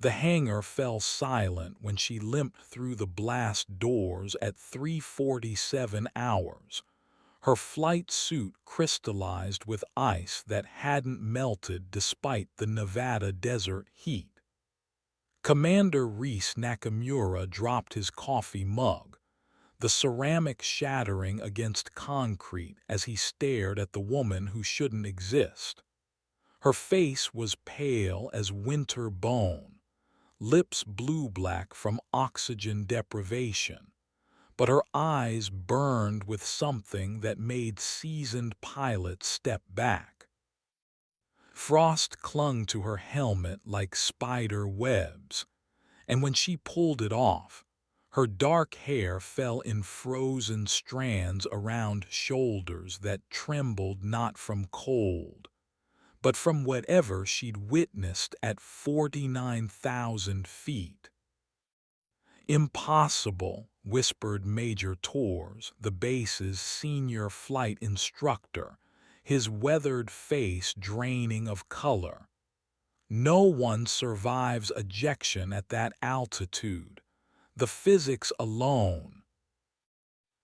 The hangar fell silent when she limped through the blast doors at 3:47 hours. Her flight suit crystallized with ice that hadn't melted despite the Nevada desert heat. Commander Reese Nakamura dropped his coffee mug, the ceramic shattering against concrete as he stared at the woman who shouldn't exist. Her face was pale as winter bone, lips blue-black from oxygen deprivation, but her eyes burned with something that made seasoned pilots step back. Frost clung to her helmet like spider webs, and when she pulled it off, her dark hair fell in frozen strands around shoulders that trembled not from cold, but from whatever she'd witnessed at 49,000 feet. "Impossible," whispered Major Torres, the base's senior flight instructor, his weathered face draining of color. "No one survives ejection at that altitude. The physics alone."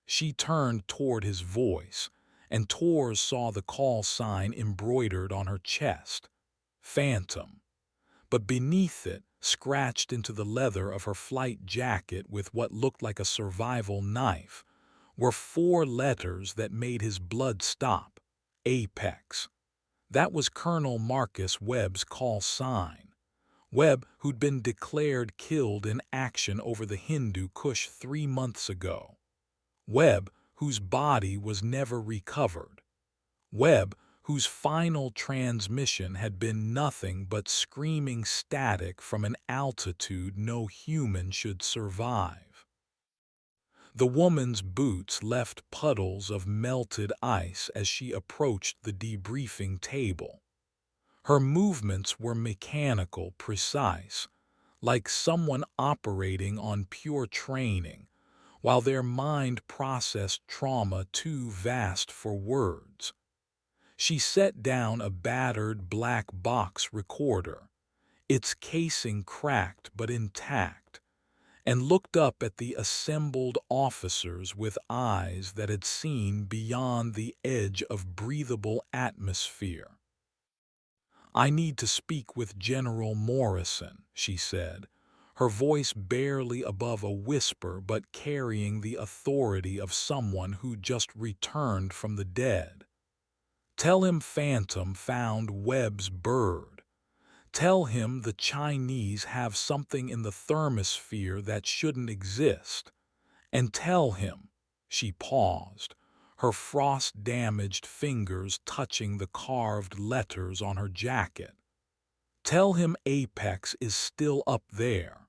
She turned toward his voice, and Torres saw the call sign embroidered on her chest. Phantom. But beneath it, scratched into the leather of her flight jacket with what looked like a survival knife, were four letters that made his blood stop. Apex. That was Colonel Marcus Webb's call sign. Webb, who'd been declared killed in action over the Hindu Kush 3 months ago. Webb, whose body was never recovered. Webb, whose final transmission had been nothing but screaming static from an altitude no human should survive. The woman's boots left puddles of melted ice as she approached the debriefing table. Her movements were mechanical, precise, like someone operating on pure training, while their mind processed trauma too vast for words. She set down a battered black box recorder, its casing cracked but intact, and looked up at the assembled officers with eyes that had seen beyond the edge of breathable atmosphere. "I need to speak with General Morrison," she said, her voice barely above a whisper but carrying the authority of someone who just returned from the dead. "Tell him Phantom found Webb's bird. Tell him the Chinese have something in the thermosphere that shouldn't exist. And tell him," she paused, her frost-damaged fingers touching the carved letters on her jacket. "Tell him Apex is still up there."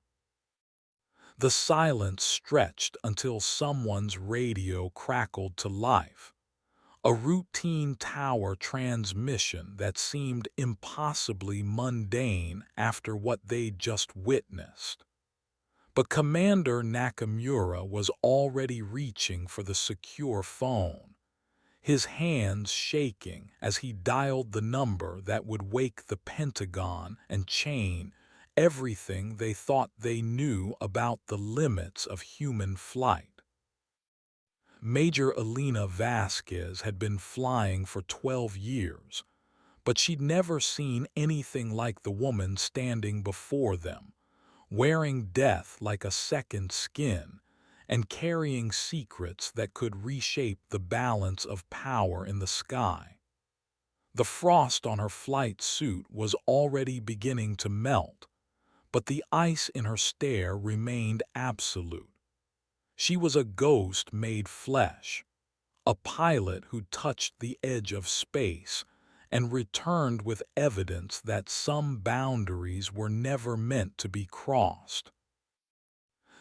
The silence stretched until someone's radio crackled to life. A routine tower transmission that seemed impossibly mundane after what they'd just witnessed. But Commander Nakamura was already reaching for the secure phone, his hands shaking as he dialed the number that would wake the Pentagon and chain everything they thought they knew about the limits of human flight. Major Elena Vasquez had been flying for 12 years, but she'd never seen anything like the woman standing before them, wearing death like a second skin and carrying secrets that could reshape the balance of power in the sky. The frost on her flight suit was already beginning to melt, but the ice in her stare remained absolute. She was a ghost made flesh, a pilot who touched the edge of space and returned with evidence that some boundaries were never meant to be crossed.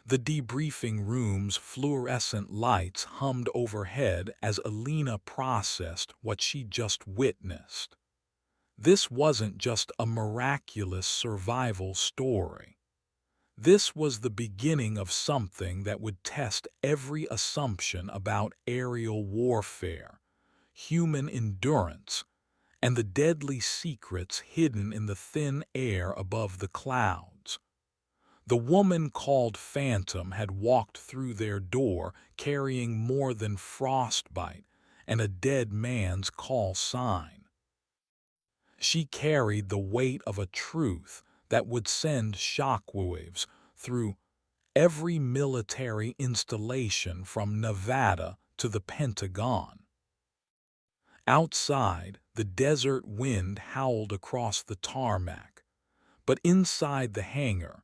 The debriefing room's fluorescent lights hummed overhead as Alina processed what she'd just witnessed. This wasn't just a miraculous survival story. This was the beginning of something that would test every assumption about aerial warfare, human endurance, and the deadly secrets hidden in the thin air above the clouds. The woman called Phantom had walked through their door carrying more than Frostbite and a dead man's call sign. She carried the weight of a truth that would send shockwaves through every military installation from Nevada to the Pentagon. Outside, the desert wind howled across the tarmac, but inside the hangar,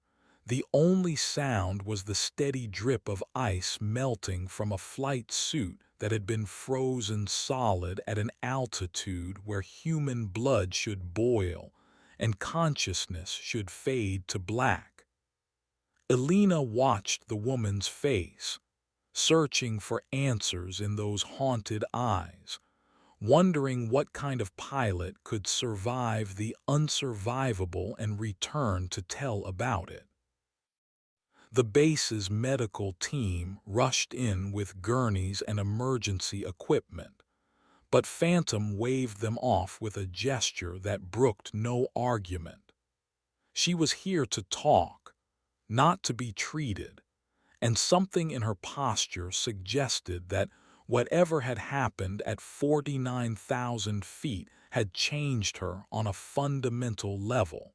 the only sound was the steady drip of ice melting from a flight suit that had been frozen solid at an altitude where human blood should boil and consciousness should fade to black. Elena watched the woman's face, searching for answers in those haunted eyes, wondering what kind of pilot could survive the unsurvivable and return to tell about it. The base's medical team rushed in with gurneys and emergency equipment, but Phantom waved them off with a gesture that brooked no argument. She was here to talk, not to be treated, and something in her posture suggested that whatever had happened at 49,000 feet had changed her on a fundamental level.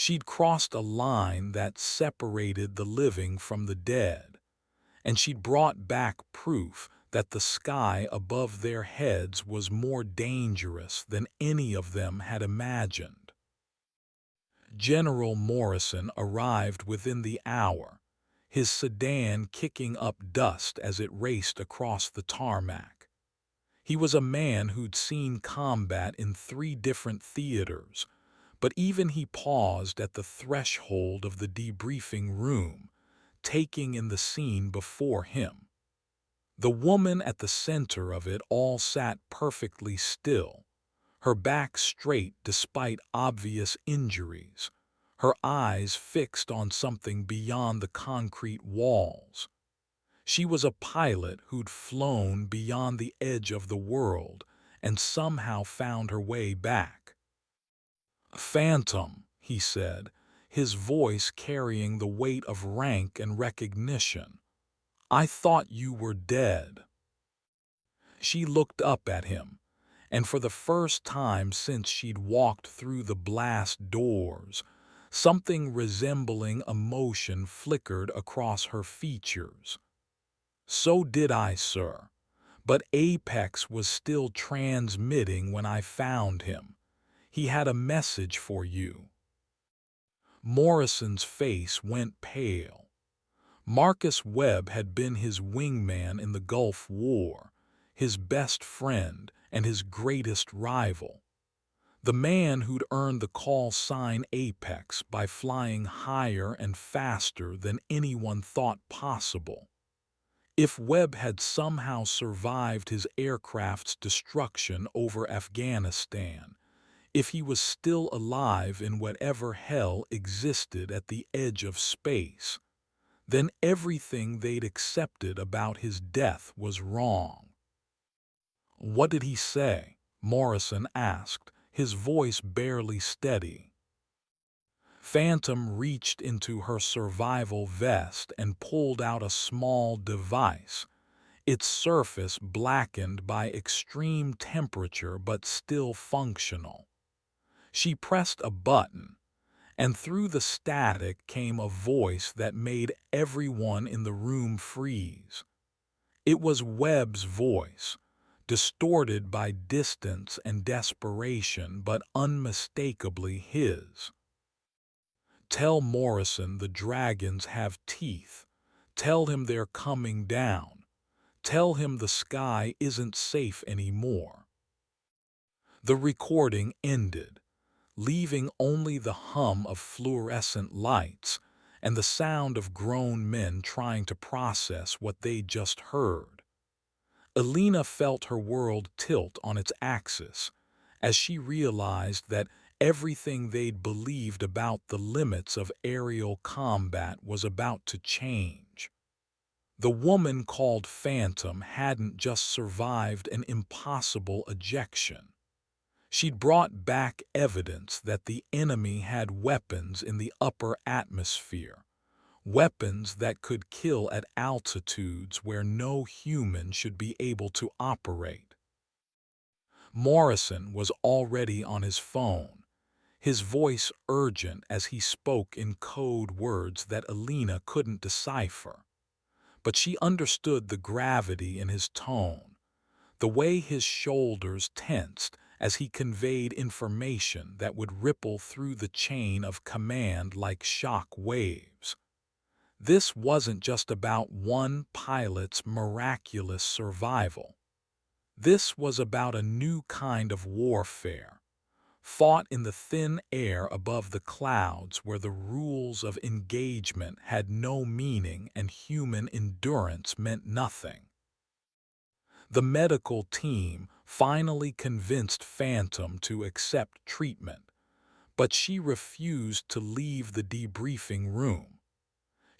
She'd crossed a line that separated the living from the dead, and she'd brought back proof that the sky above their heads was more dangerous than any of them had imagined. General Morrison arrived within the hour, his sedan kicking up dust as it raced across the tarmac. He was a man who'd seen combat in 3 different theaters, but even he paused at the threshold of the debriefing room, taking in the scene before him. The woman at the center of it all sat perfectly still, her back straight despite obvious injuries, her eyes fixed on something beyond the concrete walls. She was a pilot who'd flown beyond the edge of the world and somehow found her way back. "Phantom," he said, his voice carrying the weight of rank and recognition. "I thought you were dead." She looked up at him, and for the first time since she'd walked through the blast doors, something resembling emotion flickered across her features. "So did I, sir. But Apex was still transmitting when I found him. He had a message for you." Morrison's face went pale. Marcus Webb had been his wingman in the Gulf War, his best friend and his greatest rival. The man who'd earned the call sign Apex by flying higher and faster than anyone thought possible. If Webb had somehow survived his aircraft's destruction over Afghanistan, if he was still alive in whatever hell existed at the edge of space, then everything they'd accepted about his death was wrong. "What did he say?" Morrison asked, his voice barely steady. Phantom reached into her survival vest and pulled out a small device, its surface blackened by extreme temperature but still functional. She pressed a button, and through the static came a voice that made everyone in the room freeze. It was Webb's voice, distorted by distance and desperation, but unmistakably his. "Tell Morrison the dragons have teeth. Tell him they're coming down. Tell him the sky isn't safe anymore." The recording ended, leaving only the hum of fluorescent lights and the sound of grown men trying to process what they'd just heard. Elena felt her world tilt on its axis as she realized that everything they'd believed about the limits of aerial combat was about to change. The woman called Phantom hadn't just survived an impossible ejection. She'd brought back evidence that the enemy had weapons in the upper atmosphere, weapons that could kill at altitudes where no human should be able to operate. Morrison was already on his phone, his voice urgent as he spoke in code words that Alina couldn't decipher. But she understood the gravity in his tone, the way his shoulders tensed as he conveyed information that would ripple through the chain of command like shock waves. This wasn't just about one pilot's miraculous survival. This was about a new kind of warfare, fought in the thin air above the clouds where the rules of engagement had no meaning and human endurance meant nothing. The medical team finally convinced Phantom to accept treatment, but she refused to leave the debriefing room.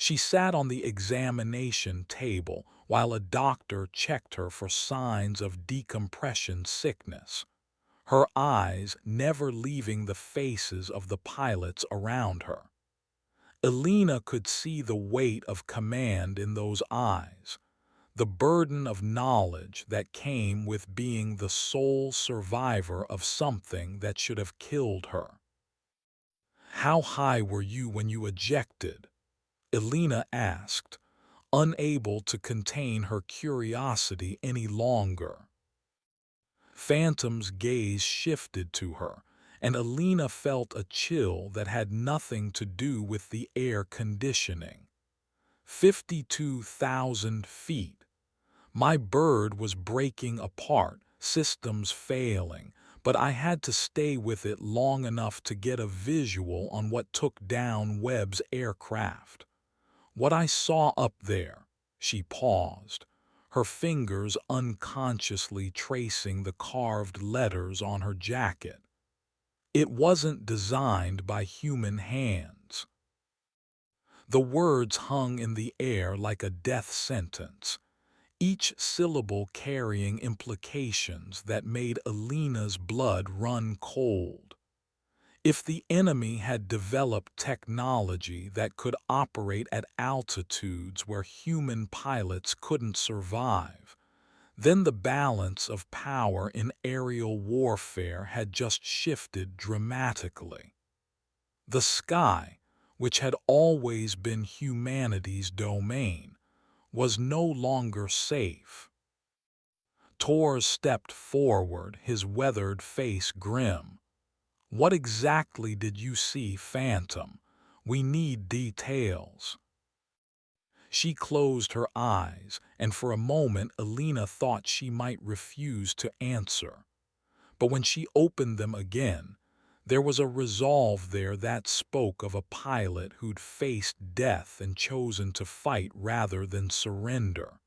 She sat on the examination table while a doctor checked her for signs of decompression sickness, her eyes never leaving the faces of the pilots around her. Alina could see the weight of command in those eyes, the burden of knowledge that came with being the sole survivor of something that should have killed her. "How high were you when you ejected?" Alina asked, unable to contain her curiosity any longer. Phantom's gaze shifted to her, and Alina felt a chill that had nothing to do with the air conditioning. 52,000 feet. My bird was breaking apart, systems failing, but I had to stay with it long enough to get a visual on what took down Webb's aircraft. What I saw up there, she paused, her fingers unconsciously tracing the carved letters on her jacket. It wasn't designed by human hands. The words hung in the air like a death sentence, each syllable carrying implications that made Alina's blood run cold. If the enemy had developed technology that could operate at altitudes where human pilots couldn't survive, then the balance of power in aerial warfare had just shifted dramatically. The sky, which had always been humanity's domain, was no longer safe. Tor stepped forward, his weathered face grim. "What exactly did you see, Phantom? We need details." She closed her eyes, and for a moment Alina thought she might refuse to answer. But when she opened them again, there was a resolve there that spoke of a pilot who'd faced death and chosen to fight rather than surrender.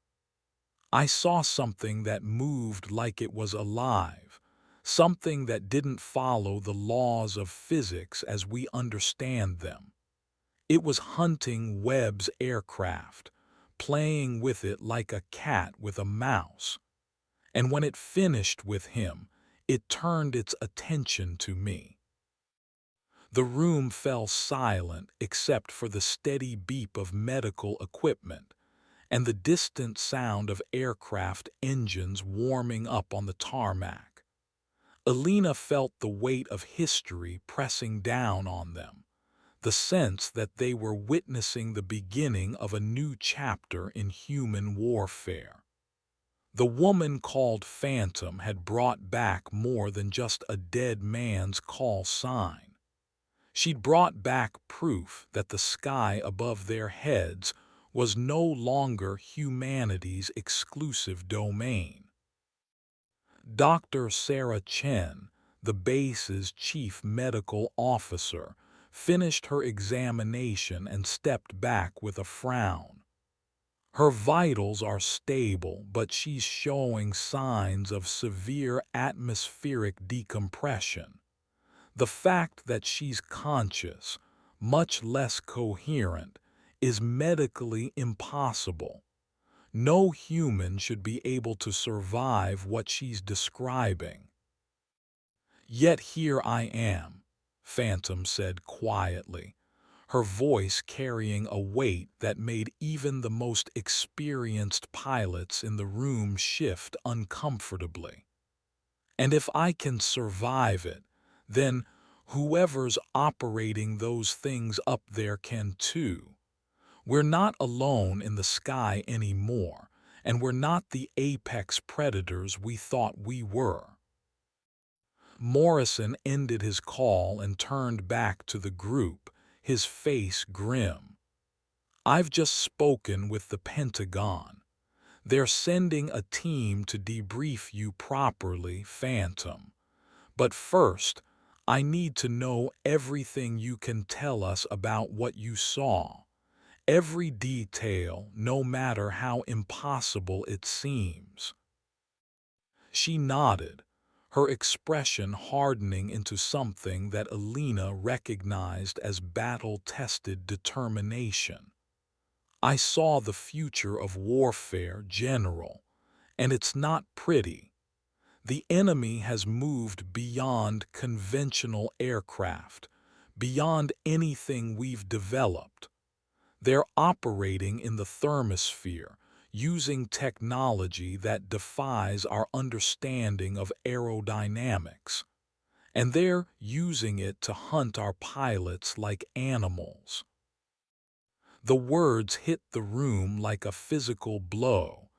"I saw something that moved like it was alive, something that didn't follow the laws of physics as we understand them. It was hunting Webb's aircraft, playing with it like a cat with a mouse. And when it finished with him, it turned its attention to me." The room fell silent except for the steady beep of medical equipment and the distant sound of aircraft engines warming up on the tarmac. Alina felt the weight of history pressing down on them, the sense that they were witnessing the beginning of a new chapter in human warfare. The woman called Phantom had brought back more than just a dead man's call sign. She'd brought back proof that the sky above their heads was no longer humanity's exclusive domain. Dr. Sarah Chen, the base's chief medical officer, finished her examination and stepped back with a frown. "Her vitals are stable, but she's showing signs of severe atmospheric decompression. The fact that she's conscious, much less coherent, is medically impossible. No human should be able to survive what she's describing." "Yet here I am," Phantom said quietly, her voice carrying a weight that made even the most experienced pilots in the room shift uncomfortably. And if I can survive it, then whoever's operating those things up there can too. We're not alone in the sky anymore, and we're not the apex predators we thought we were. Morrison ended his call and turned back to the group, his face grim. I've just spoken with the Pentagon. They're sending a team to debrief you properly, Phantom. But first, I need to know everything you can tell us about what you saw. Every detail, no matter how impossible it seems. She nodded, her expression hardening into something that Alina recognized as battle-tested determination. I saw the future of warfare, General, and it's not pretty. The enemy has moved beyond conventional aircraft, beyond anything we've developed. They're operating in the thermosphere, using technology that defies our understanding of aerodynamics. And they're using it to hunt our pilots like animals. The words hit the room like a physical blow,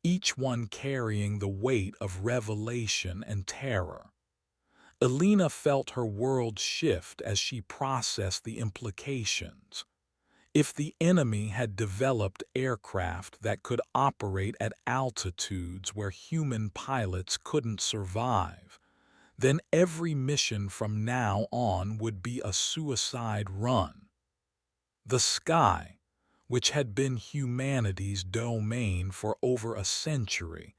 each one carrying the weight of revelation and terror. Alina felt her world shift as she processed the implications. If the enemy had developed aircraft that could operate at altitudes where human pilots couldn't survive, then every mission from now on would be a suicide run. The sky, which had been humanity's domain for over a century,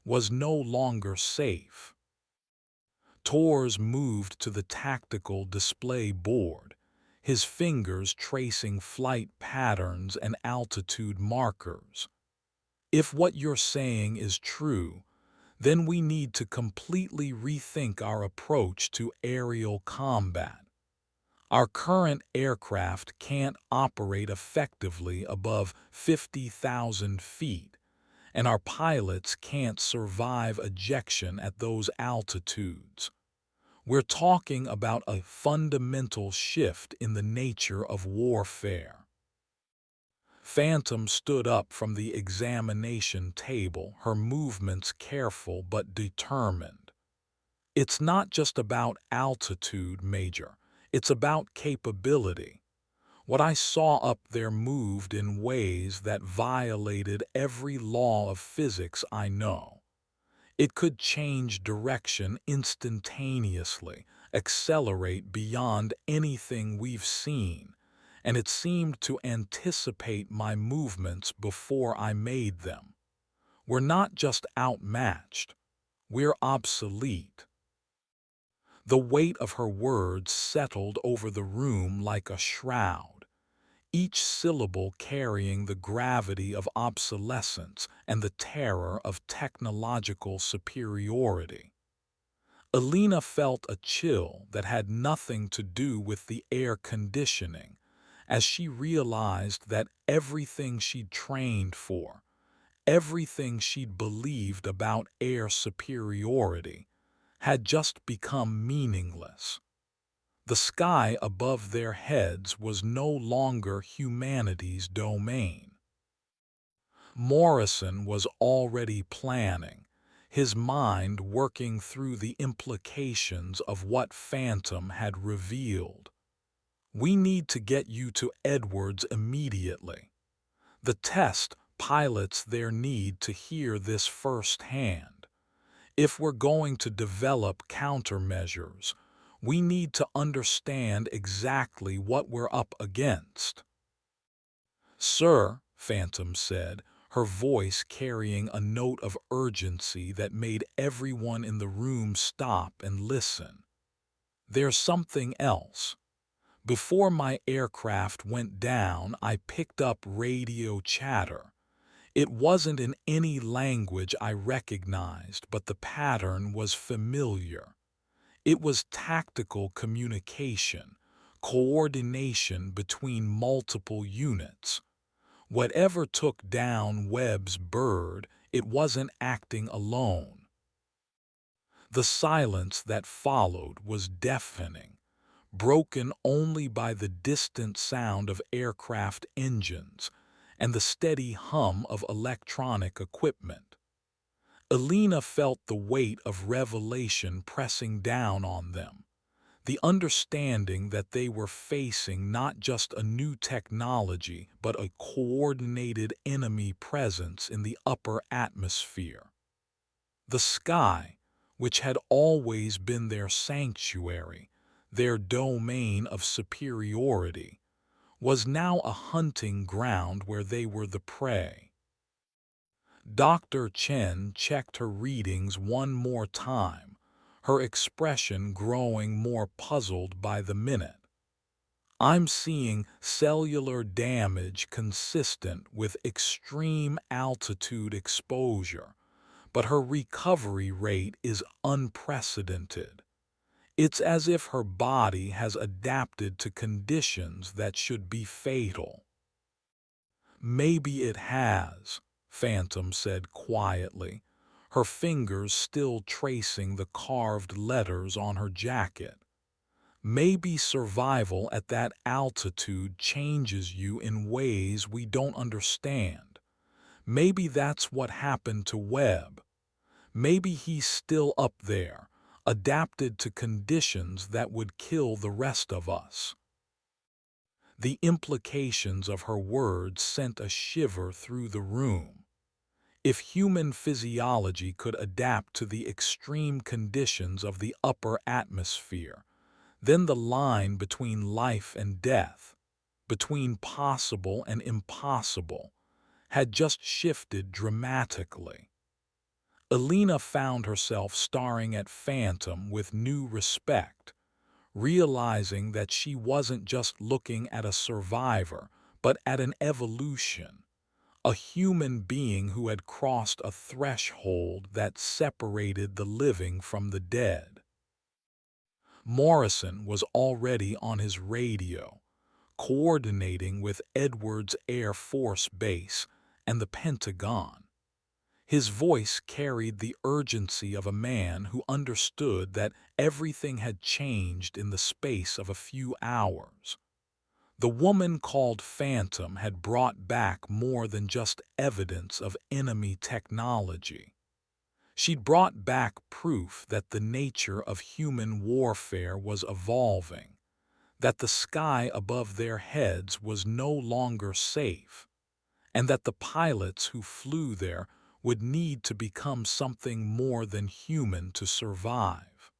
was no longer safe. Tors moved to the tactical display board, his fingers tracing flight patterns and altitude markers. If what you're saying is true, then we need to completely rethink our approach to aerial combat. Our current aircraft can't operate effectively above 50,000 feet, and our pilots can't survive ejection at those altitudes. We're talking about a fundamental shift in the nature of warfare. Phantom stood up from the examination table, her movements careful but determined. It's not just about altitude, Major. It's about capability. What I saw up there moved in ways that violated every law of physics I know. It could change direction instantaneously, accelerate beyond anything we've seen, and it seemed to anticipate my movements before I made them. We're not just outmatched, we're obsolete. The weight of her words settled over the room like a shroud, each syllable carrying the gravity of obsolescence and the terror of technological superiority. Alina felt a chill that had nothing to do with the air conditioning, as she realized that everything she'd trained for, everything she'd believed about air superiority, had just become meaningless. The sky above their heads was no longer humanity's domain. Morrison was already planning, his mind working through the implications of what Phantom had revealed. We need to get you to Edwards immediately. The test pilots there need to hear this firsthand. If we're going to develop countermeasures, we need to understand exactly what we're up against. Sir, Phantom said, her voice carrying a note of urgency that made everyone in the room stop and listen. There's something else. Before my aircraft went down, I picked up radio chatter. It wasn't in any language I recognized, but the pattern was familiar. It was tactical communication, coordination between multiple units. Whatever took down Webb's bird, it wasn't acting alone. The silence that followed was deafening, broken only by the distant sound of aircraft engines and the steady hum of electronic equipment. Alina felt the weight of revelation pressing down on them, the understanding that they were facing not just a new technology but a coordinated enemy presence in the upper atmosphere. The sky, which had always been their sanctuary, their domain of superiority, was now a hunting ground where they were the prey. Dr. Chen checked her readings one more time, her expression growing more puzzled by the minute. I'm seeing cellular damage consistent with extreme altitude exposure, but her recovery rate is unprecedented. It's as if her body has adapted to conditions that should be fatal. Maybe it has, Phantom said quietly, her fingers still tracing the carved letters on her jacket. Maybe survival at that altitude changes you in ways we don't understand. Maybe that's what happened to Webb. Maybe he's still up there, adapted to conditions that would kill the rest of us. The implications of her words sent a shiver through the room. If human physiology could adapt to the extreme conditions of the upper atmosphere, then the line between life and death, between possible and impossible, had just shifted dramatically. Alina found herself staring at Phantom with new respect, realizing that she wasn't just looking at a survivor, but at an evolution, a human being who had crossed a threshold that separated the living from the dead. Morrison was already on his radio, coordinating with Edwards Air Force Base and the Pentagon. His voice carried the urgency of a man who understood that everything had changed in the space of a few hours. The woman called Phantom had brought back more than just evidence of enemy technology. She'd brought back proof that the nature of human warfare was evolving, that the sky above their heads was no longer safe, and that the pilots who flew there would need to become something more than human to survive.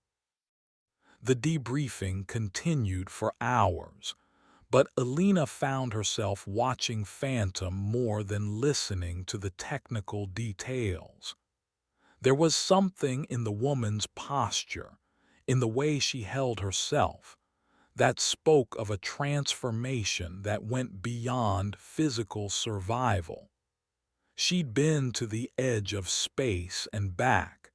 The debriefing continued for hours, but Alina found herself watching Phantom more than listening to the technical details. There was something in the woman's posture, in the way she held herself, that spoke of a transformation that went beyond physical survival. She'd been to the edge of space and back,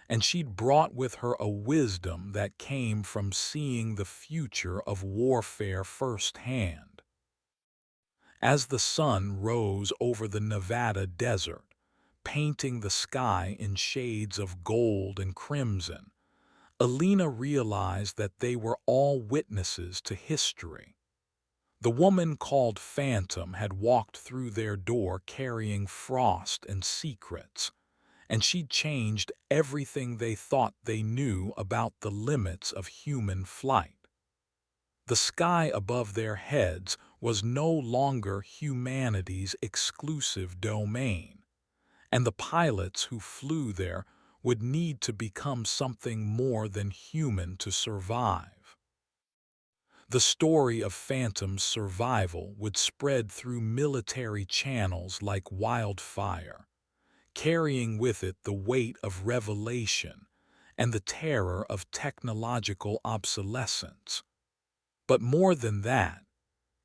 and she'd brought with her a wisdom that came from seeing the future of warfare firsthand. As the sun rose over the Nevada desert, painting the sky in shades of gold and crimson, Alina realized that they were all witnesses to history. The woman called Phantom had walked through their door carrying frost and secrets, and she'd changed everything they thought they knew about the limits of human flight. The sky above their heads was no longer humanity's exclusive domain, and the pilots who flew there would need to become something more than human to survive. The story of Phantom's survival would spread through military channels like wildfire, carrying with it the weight of revelation and the terror of technological obsolescence. But more than that,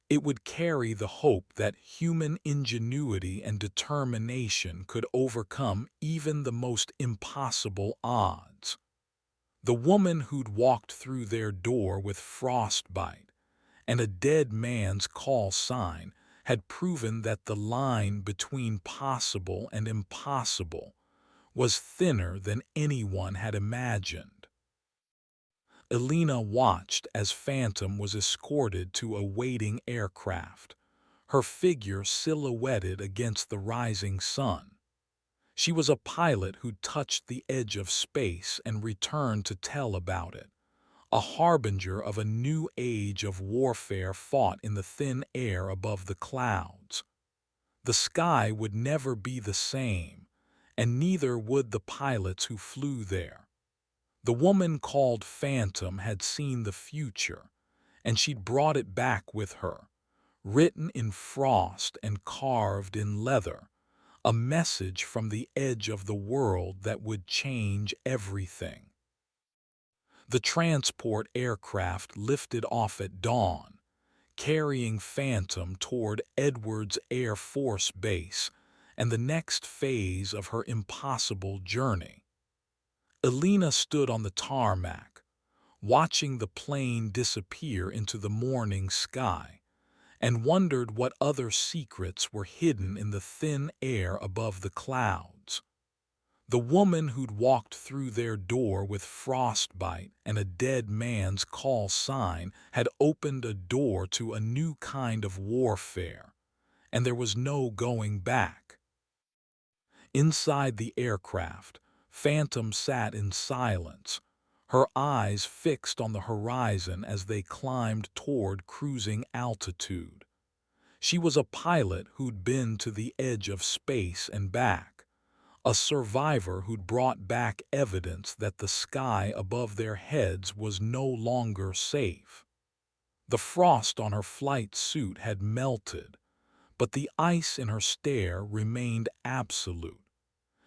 it would carry the hope that human ingenuity and determination could overcome even the most impossible odds. The woman who'd walked through their door with Frostbite and a dead man's call sign had proven that the line between possible and impossible was thinner than anyone had imagined. Elena watched as Phantom was escorted to a waiting aircraft, her figure silhouetted against the rising sun. She was a pilot who touched the edge of space and returned to tell about it, a harbinger of a new age of warfare fought in the thin air above the clouds. The sky would never be the same, and neither would the pilots who flew there. The woman called Phantom had seen the future, and she'd brought it back with her, written in frost and carved in leather, a message from the edge of the world that would change everything. The transport aircraft lifted off at dawn, carrying Phantom toward Edwards Air Force Base and the next phase of her impossible journey. Elena stood on the tarmac, watching the plane disappear into the morning sky, and wondered what other secrets were hidden in the thin air above the clouds. The woman who'd walked through their door with Frostbite and a dead man's call sign had opened a door to a new kind of warfare, and there was no going back. Inside the aircraft, Phantom sat in silence, her eyes fixed on the horizon as they climbed toward cruising altitude. She was a pilot who'd been to the edge of space and back, a survivor who'd brought back evidence that the sky above their heads was no longer safe. The frost on her flight suit had melted, but the ice in her stare remained absolute.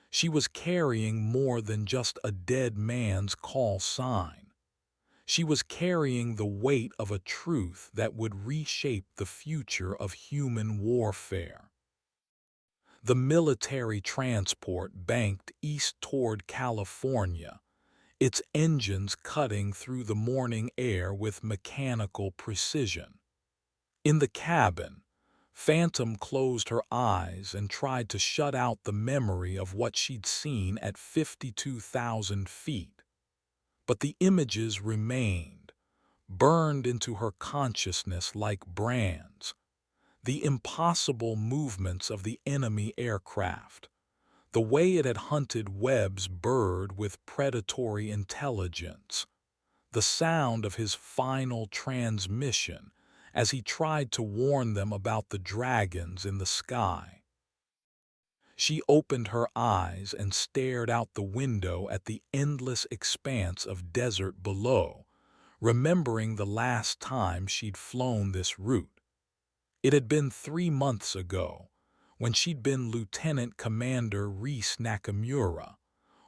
She was carrying more than just a dead man's call sign. She was carrying the weight of a truth that would reshape the future of human warfare. The military transport banked east toward California, its engines cutting through the morning air with mechanical precision. In the cabin, Phantom closed her eyes and tried to shut out the memory of what she'd seen at 52,000 feet. But the images remained, burned into her consciousness like brands. The impossible movements of the enemy aircraft, the way it had hunted Webb's bird with predatory intelligence, the sound of his final transmission as he tried to warn them about the dragons in the sky. She opened her eyes and stared out the window at the endless expanse of desert below, remembering the last time she'd flown this route. It had been 3 months ago, when she'd been Lieutenant Commander Reese Nakamura,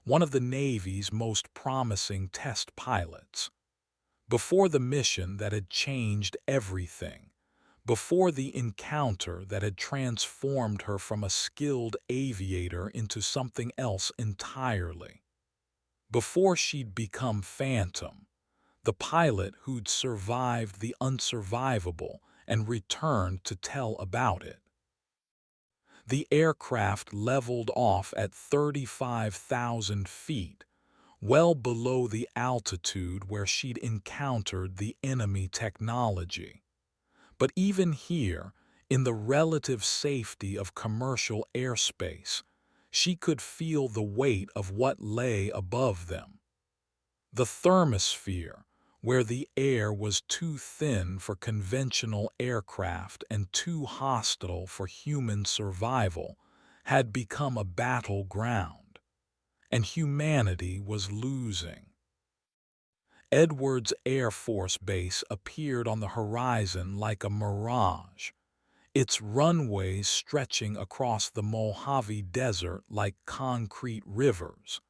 one of the Navy's most promising test pilots. Before the mission that had changed everything, before the encounter that had transformed her from a skilled aviator into something else entirely, before she'd become Phantom, the pilot who'd survived the unsurvivable and returned to tell about it. The aircraft leveled off at 35,000 feet, well below the altitude where she'd encountered the enemy technology. But even here, in the relative safety of commercial airspace, she could feel the weight of what lay above them. The thermosphere, where the air was too thin for conventional aircraft and too hostile for human survival, had become a battleground, and humanity was losing. Edwards Air Force Base appeared on the horizon like a mirage, its runways stretching across the Mojave Desert like concrete rivers.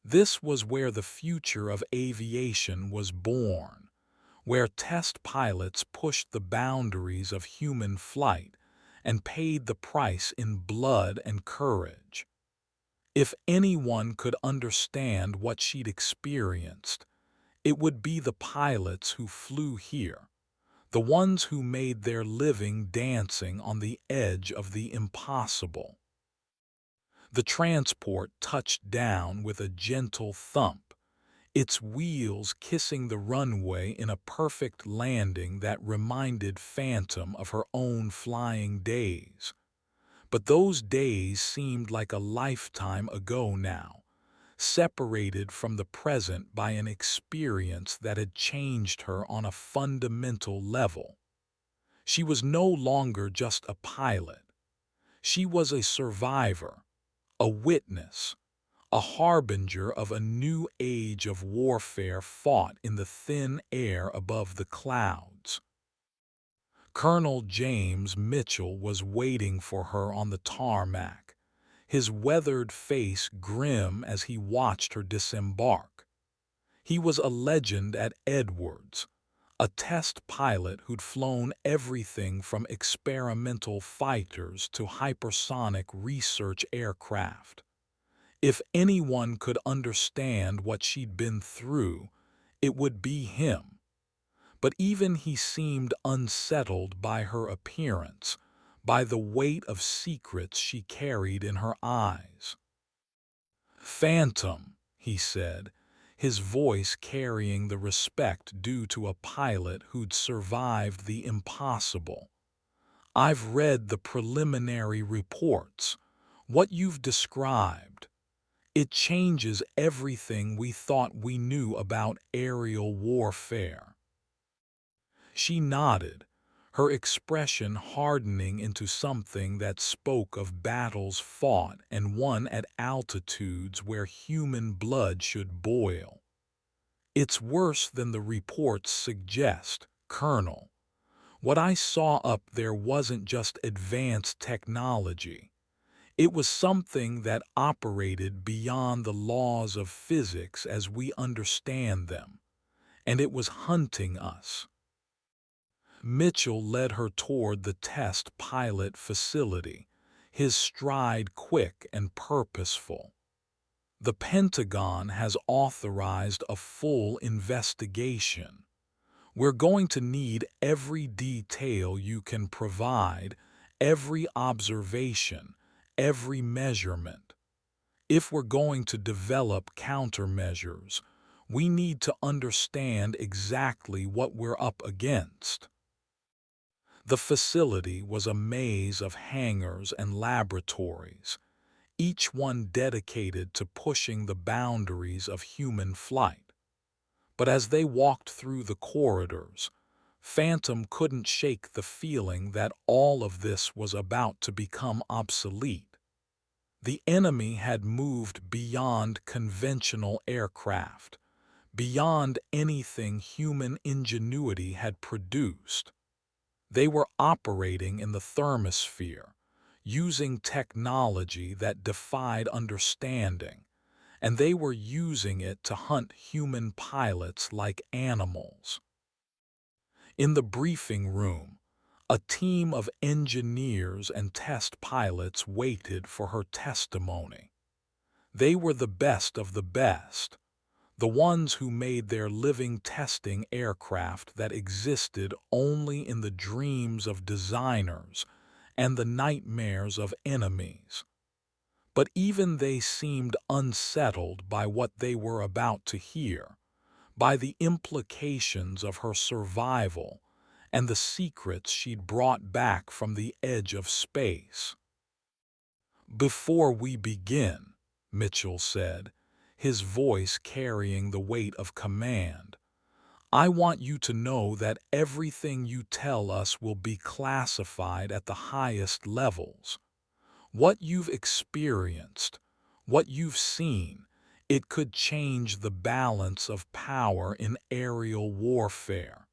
This was where the future of aviation was born, where test pilots pushed the boundaries of human flight and paid the price in blood and courage. If anyone could understand what she'd experienced, it would be the pilots who flew here, the ones who made their living dancing on the edge of the impossible. The transport touched down with a gentle thump, its wheels kissing the runway in a perfect landing that reminded Phantom of her own flying days. But those days seemed like a lifetime ago now, separated from the present by an experience that had changed her on a fundamental level. She was no longer just a pilot. She was a survivor, a witness, a harbinger of a new age of warfare fought in the thin air above the clouds. Colonel James Mitchell was waiting for her on the tarmac, his weathered face grim as he watched her disembark. He was a legend at Edwards, a test pilot who'd flown everything from experimental fighters to hypersonic research aircraft. If anyone could understand what she'd been through, it would be him. But even he seemed unsettled by her appearance, by the weight of secrets she carried in her eyes. "Phantom," he said, his voice carrying the respect due to a pilot who'd survived the impossible. "I've read the preliminary reports. What you've described. It changes everything we thought we knew about aerial warfare." She nodded, her expression hardening into something that spoke of battles fought and won at altitudes where human blood should boil. "It's worse than the reports suggest, Colonel. What I saw up there wasn't just advanced technology. It was something that operated beyond the laws of physics as we understand them, and it was hunting us." Mitchell led her toward the test pilot facility, his stride quick and purposeful. "The Pentagon has authorized a full investigation. We're going to need every detail you can provide, every observation, every measurement. If we're going to develop countermeasures, we need to understand exactly what we're up against." The facility was a maze of hangars and laboratories, each one dedicated to pushing the boundaries of human flight. But as they walked through the corridors, Phantom couldn't shake the feeling that all of this was about to become obsolete. The enemy had moved beyond conventional aircraft, beyond anything human ingenuity had produced. They were operating in the thermosphere, using technology that defied understanding, and they were using it to hunt human pilots like animals. In the briefing room, a team of engineers and test pilots waited for her testimony. They were the best of the best, the ones who made their living testing aircraft that existed only in the dreams of designers and the nightmares of enemies. But even they seemed unsettled by what they were about to hear, by the implications of her survival and the secrets she'd brought back from the edge of space. "Before we begin," Mitchell said, his voice carrying the weight of command, "I want you to know that everything you tell us will be classified at the highest levels. What you've experienced, what you've seen, it could change the balance of power in aerial warfare.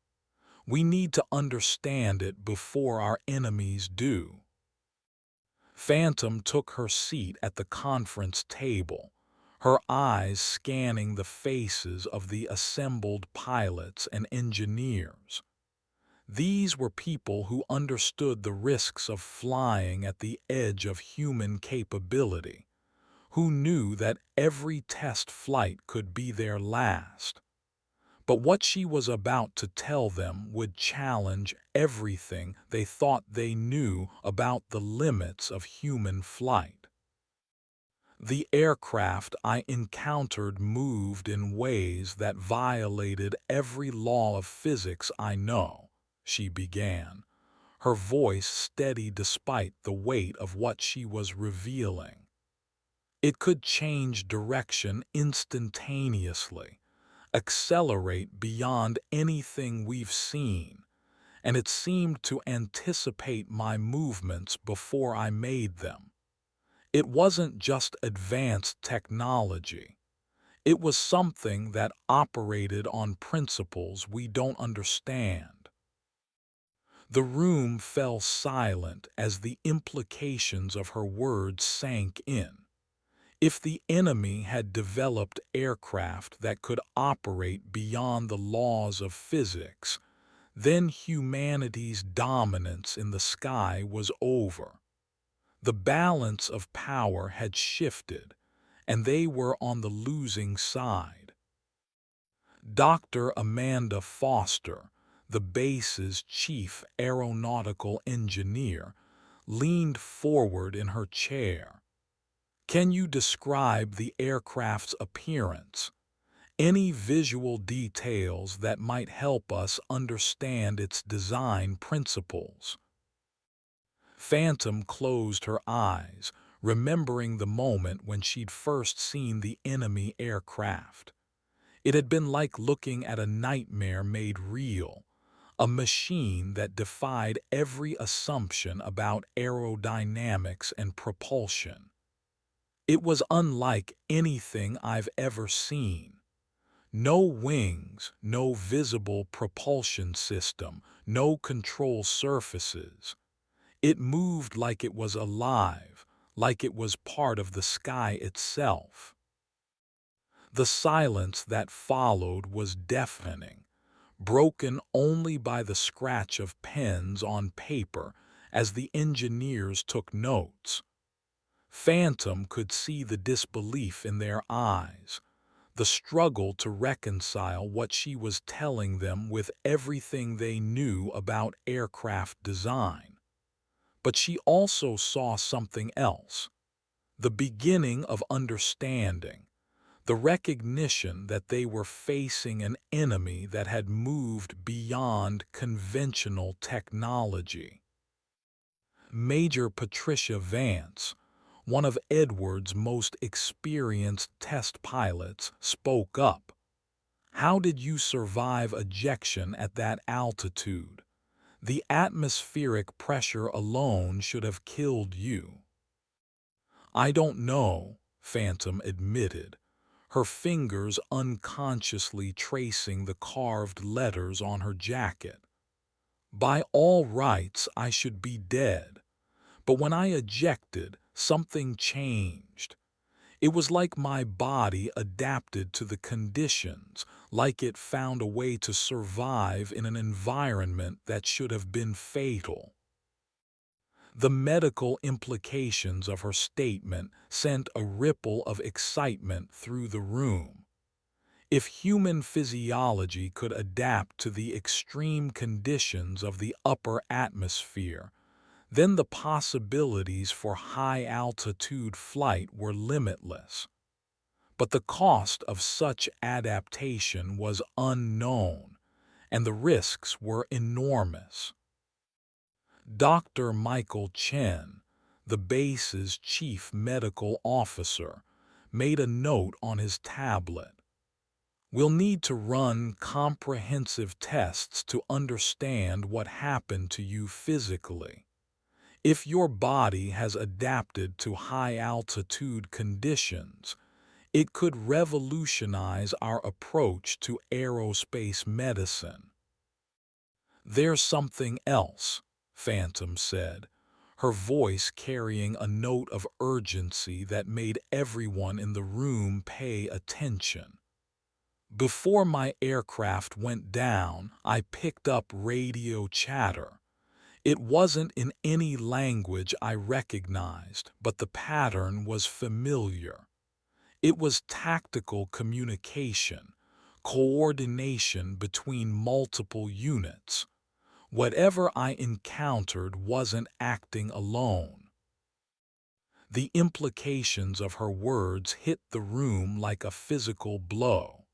We need to understand it before our enemies do." Phantom took her seat at the conference table, her eyes scanning the faces of the assembled pilots and engineers. These were people who understood the risks of flying at the edge of human capability, who knew that every test flight could be their last. But what she was about to tell them would challenge everything they thought they knew about the limits of human flight. The aircraft I encountered moved in ways that violated every law of physics I know, she began, her voice steady despite the weight of what she was revealing. It could change direction instantaneously, accelerate beyond anything we've seen, and it seemed to anticipate my movements before I made them. It wasn't just advanced technology. It was something that operated on principles we don't understand. The room fell silent as the implications of her words sank in. If the enemy had developed aircraft that could operate beyond the laws of physics, then humanity's dominance in the sky was over. The balance of power had shifted, and they were on the losing side. Dr. Amanda Foster, the base's chief aeronautical engineer, leaned forward in her chair. Can you describe the aircraft's appearance? Any visual details that might help us understand its design principles? Phantom closed her eyes, remembering the moment when she'd first seen the enemy aircraft. It had been like looking at a nightmare made real, a machine that defied every assumption about aerodynamics and propulsion. It was unlike anything I've ever seen. No wings, no visible propulsion system, no control surfaces. It moved like it was alive, like it was part of the sky itself. The silence that followed was deafening, broken only by the scratch of pens on paper as the engineers took notes. Phantom could see the disbelief in their eyes, the struggle to reconcile what she was telling them with everything they knew about aircraft design. But she also saw something else, the beginning of understanding, the recognition that they were facing an enemy that had moved beyond conventional technology. Major Patricia Vance, one of Edward's most experienced test pilots, spoke up. How did you survive ejection at that altitude? The atmospheric pressure alone should have killed you. I don't know, Phantom admitted, her fingers unconsciously tracing the carved letters on her jacket. By all rights, I should be dead. But when I ejected, something changed. It was like my body adapted to the conditions, like it found a way to survive in an environment that should have been fatal. The medical implications of her statement sent a ripple of excitement through the room. If human physiology could adapt to the extreme conditions of the upper atmosphere, then the possibilities for high-altitude flight were limitless. But the cost of such adaptation was unknown, and the risks were enormous. Dr. Michael Chen, the base's chief medical officer, made a note on his tablet. We'll need to run comprehensive tests to understand what happened to you physically. If your body has adapted to high-altitude conditions, it could revolutionize our approach to aerospace medicine. There's something else, Phantom said, her voice carrying a note of urgency that made everyone in the room pay attention. Before my aircraft went down, I picked up radio chatter. It wasn't in any language I recognized, but the pattern was familiar. It was tactical communication, coordination between multiple units. Whatever I encountered wasn't acting alone. The implications of her words hit the room like a physical blow.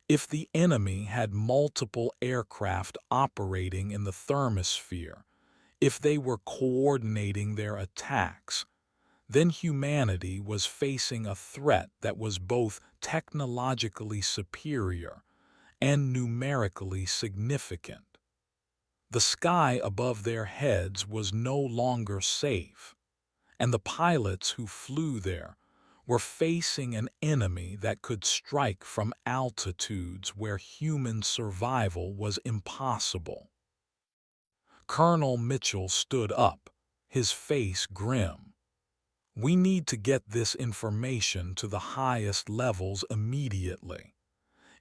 If the enemy had multiple aircraft operating in the thermosphere, if they were coordinating their attacks, then humanity was facing a threat that was both technologically superior and numerically significant. The sky above their heads was no longer safe, and the pilots who flew there were facing an enemy that could strike from altitudes where human survival was impossible. Colonel Mitchell stood up, his face grim. We need to get this information to the highest levels immediately.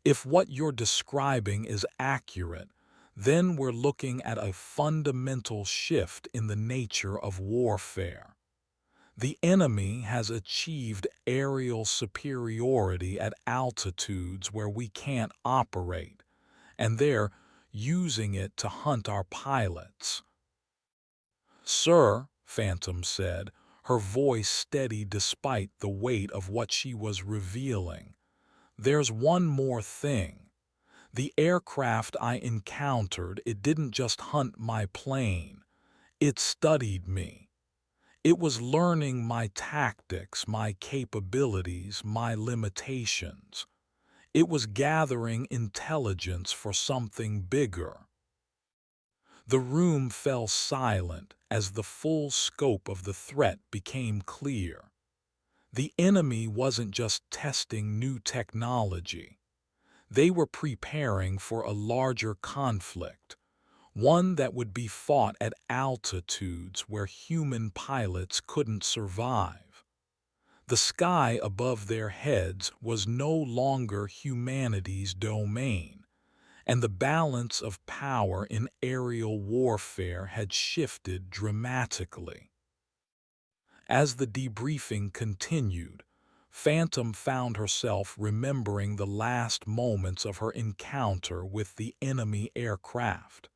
If what you're describing is accurate, then we're looking at a fundamental shift in the nature of warfare. The enemy has achieved aerial superiority at altitudes where we can't operate, and they're using it to hunt our pilots. "Sir," Phantom said, her voice steady despite the weight of what she was revealing, "there's one more thing. The aircraft I encountered, it didn't just hunt my plane. It studied me. It was learning my tactics, my capabilities, my limitations. It was gathering intelligence for something bigger." The room fell silent as the full scope of the threat became clear. The enemy wasn't just testing new technology. They were preparing for a larger conflict, one that would be fought at altitudes where human pilots couldn't survive. The sky above their heads was no longer humanity's domain, and the balance of power in aerial warfare had shifted dramatically. As the debriefing continued, Phantom found herself remembering the last moments of her encounter with the enemy aircraft.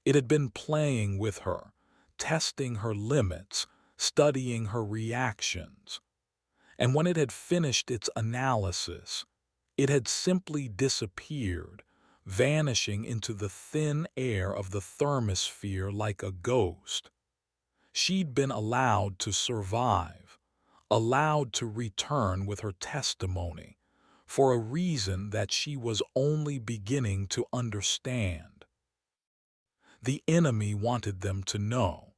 It had been playing with her, testing her limits, studying her reactions. And when it had finished its analysis, it had simply disappeared, vanishing into the thin air of the thermosphere like a ghost. She'd been allowed to survive, allowed to return with her testimony, for a reason that she was only beginning to understand. The enemy wanted them to know.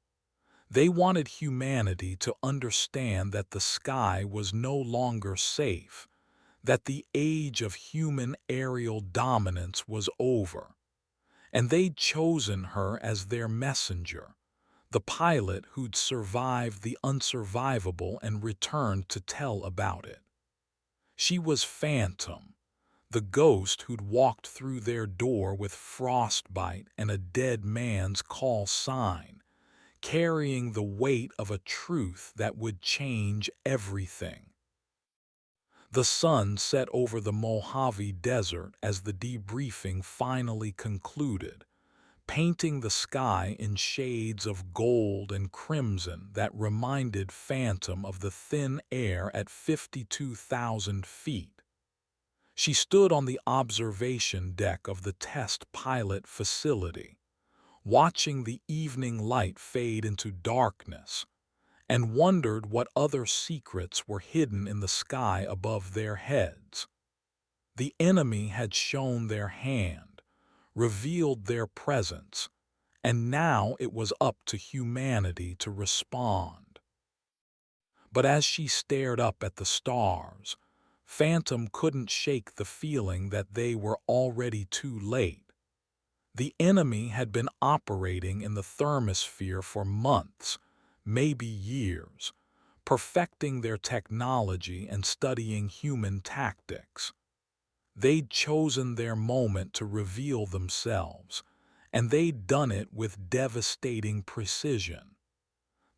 They wanted humanity to understand that the sky was no longer safe, that the age of human aerial dominance was over, and they'd chosen her as their messenger, the pilot who'd survived the unsurvivable and returned to tell about it. She was Phantom, the ghost who'd walked through their door with frostbite and a dead man's call sign, carrying the weight of a truth that would change everything. The sun set over the Mojave Desert as the debriefing finally concluded, painting the sky in shades of gold and crimson that reminded Phantom of the thin air at 52,000 feet. She stood on the observation deck of the test pilot facility, watching the evening light fade into darkness, and wondered what other secrets were hidden in the sky above their heads. The enemy had shown their hand, revealed their presence, and now it was up to humanity to respond. But as she stared up at the stars, Phantom couldn't shake the feeling that they were already too late. The enemy had been operating in the thermosphere for months, maybe years, perfecting their technology and studying human tactics. They'd chosen their moment to reveal themselves, and they'd done it with devastating precision.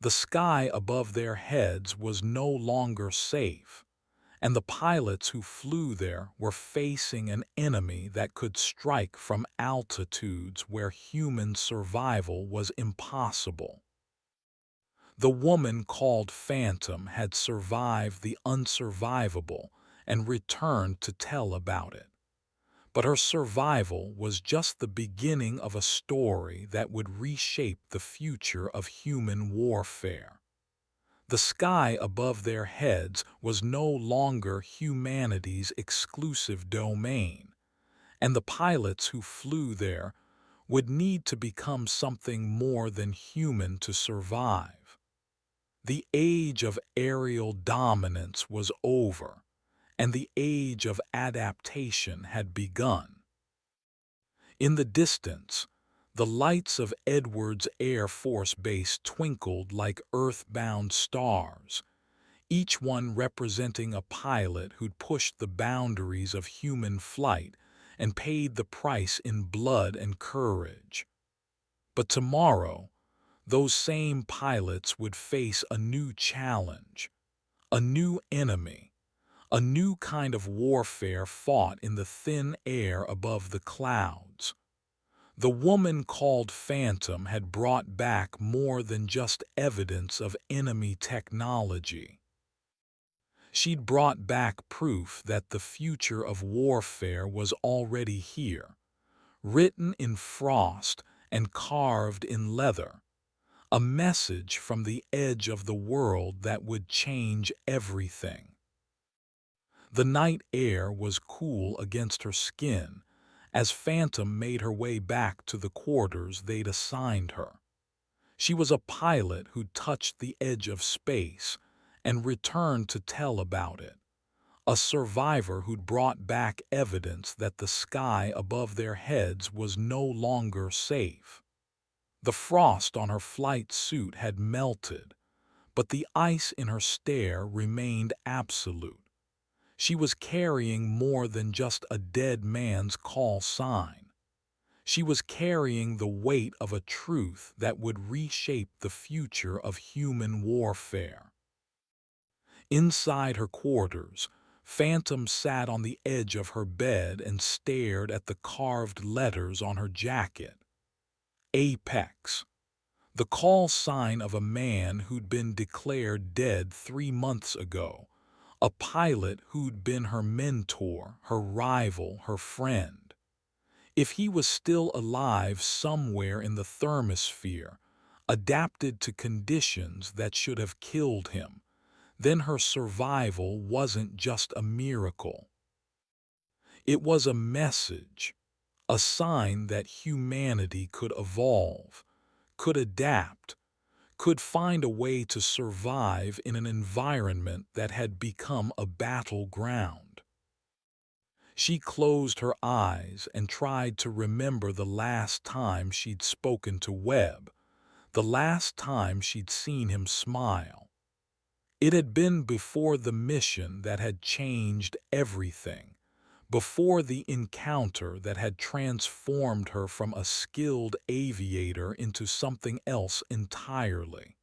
The sky above their heads was no longer safe, and the pilots who flew there were facing an enemy that could strike from altitudes where human survival was impossible. The woman called Phantom had survived the unsurvivable and returned to tell about it. But her survival was just the beginning of a story that would reshape the future of human warfare. The sky above their heads was no longer humanity's exclusive domain, and the pilots who flew there would need to become something more than human to survive. The age of aerial dominance was over, and the age of adaptation had begun. In the distance, the lights of Edwards Air Force Base twinkled like earthbound stars, each one representing a pilot who'd pushed the boundaries of human flight and paid the price in blood and courage. But tomorrow, those same pilots would face a new challenge, a new enemy, a new kind of warfare fought in the thin air above the clouds. The woman called Phantom had brought back more than just evidence of enemy technology. She'd brought back proof that the future of warfare was already here, written in frost and carved in leather, a message from the edge of the world that would change everything. The night air was cool against her skin as Phantom made her way back to the quarters they'd assigned her. She was a pilot who'd touched the edge of space and returned to tell about it, a survivor who'd brought back evidence that the sky above their heads was no longer safe. The frost on her flight suit had melted, but the ice in her stare remained absolute. She was carrying more than just a dead man's call sign. She was carrying the weight of a truth that would reshape the future of human warfare. Inside her quarters, Phantom sat on the edge of her bed and stared at the carved letters on her jacket. Apex, the call sign of a man who'd been declared dead 3 months ago, a pilot who'd been her mentor, her rival, her friend. If he was still alive somewhere in the thermosphere, adapted to conditions that should have killed him, then her survival wasn't just a miracle. It was a message, a sign that humanity could evolve, could adapt, could find a way to survive in an environment that had become a battleground. She closed her eyes and tried to remember the last time she'd spoken to Webb, the last time she'd seen him smile. It had been before the mission that had changed everything, before the encounter that had transformed her from a skilled aviator into something else entirely.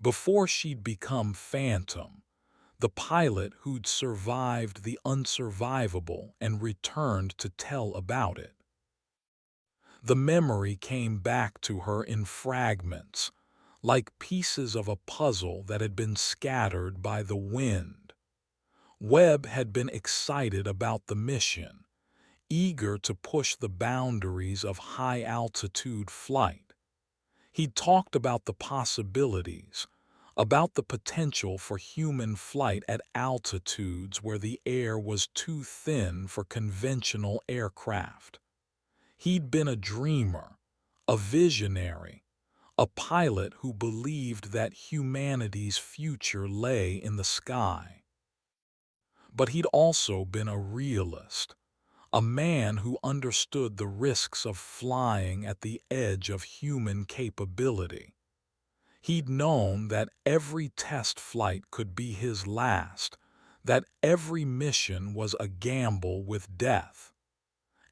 Before she'd become Phantom, the pilot who'd survived the unsurvivable and returned to tell about it. The memory came back to her in fragments, like pieces of a puzzle that had been scattered by the wind. Webb had been excited about the mission, eager to push the boundaries of high-altitude flight. He'd talked about the possibilities, about the potential for human flight at altitudes where the air was too thin for conventional aircraft. He'd been a dreamer, a visionary, a pilot who believed that humanity's future lay in the sky. But he'd also been a realist, a man who understood the risks of flying at the edge of human capability. He'd known that every test flight could be his last, that every mission was a gamble with death.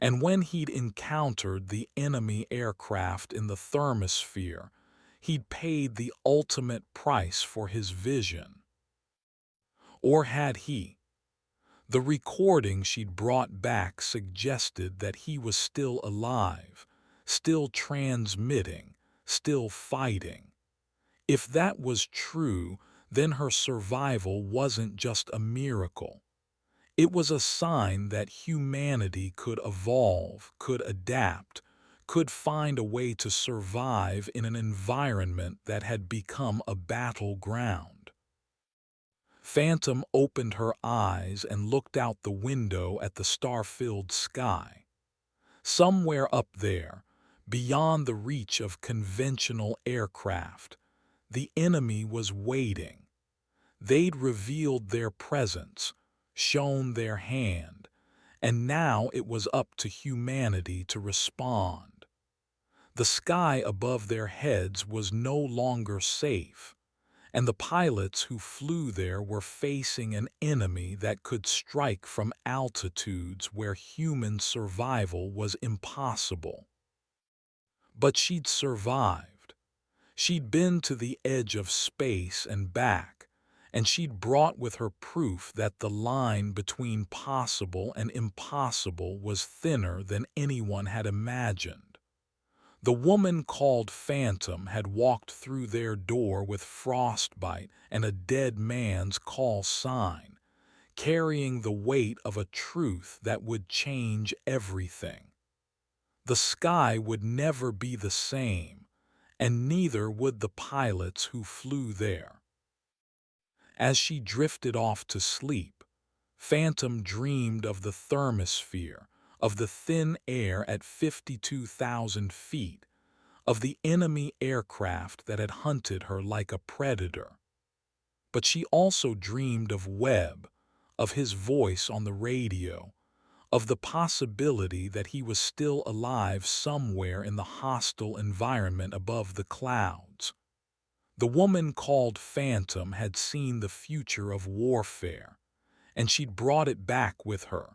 And when he'd encountered the enemy aircraft in the thermosphere, he'd paid the ultimate price for his vision. Or had he? The recording she'd brought back suggested that he was still alive, still transmitting, still fighting. If that was true, then her survival wasn't just a miracle. It was a sign that humanity could evolve, could adapt, could find a way to survive in an environment that had become a battleground. Phantom opened her eyes and looked out the window at the star-filled sky. Somewhere up there, beyond the reach of conventional aircraft, the enemy was waiting. They'd revealed their presence, shown their hand, and now it was up to humanity to respond. The sky above their heads was no longer safe, and the pilots who flew there were facing an enemy that could strike from altitudes where human survival was impossible. But she'd survived. She'd been to the edge of space and back, and she'd brought with her proof that the line between possible and impossible was thinner than anyone had imagined. The woman called Phantom had walked through their door with Frostbite and a dead man's call sign, carrying the weight of a truth that would change everything. The sky would never be the same, and neither would the pilots who flew there. As she drifted off to sleep, Phantom dreamed of the thermosphere, of the thin air at 52,000 feet, of the enemy aircraft that had hunted her like a predator. But she also dreamed of Webb, of his voice on the radio, of the possibility that he was still alive somewhere in the hostile environment above the clouds. The woman called Phantom had seen the future of warfare, and she'd brought it back with her,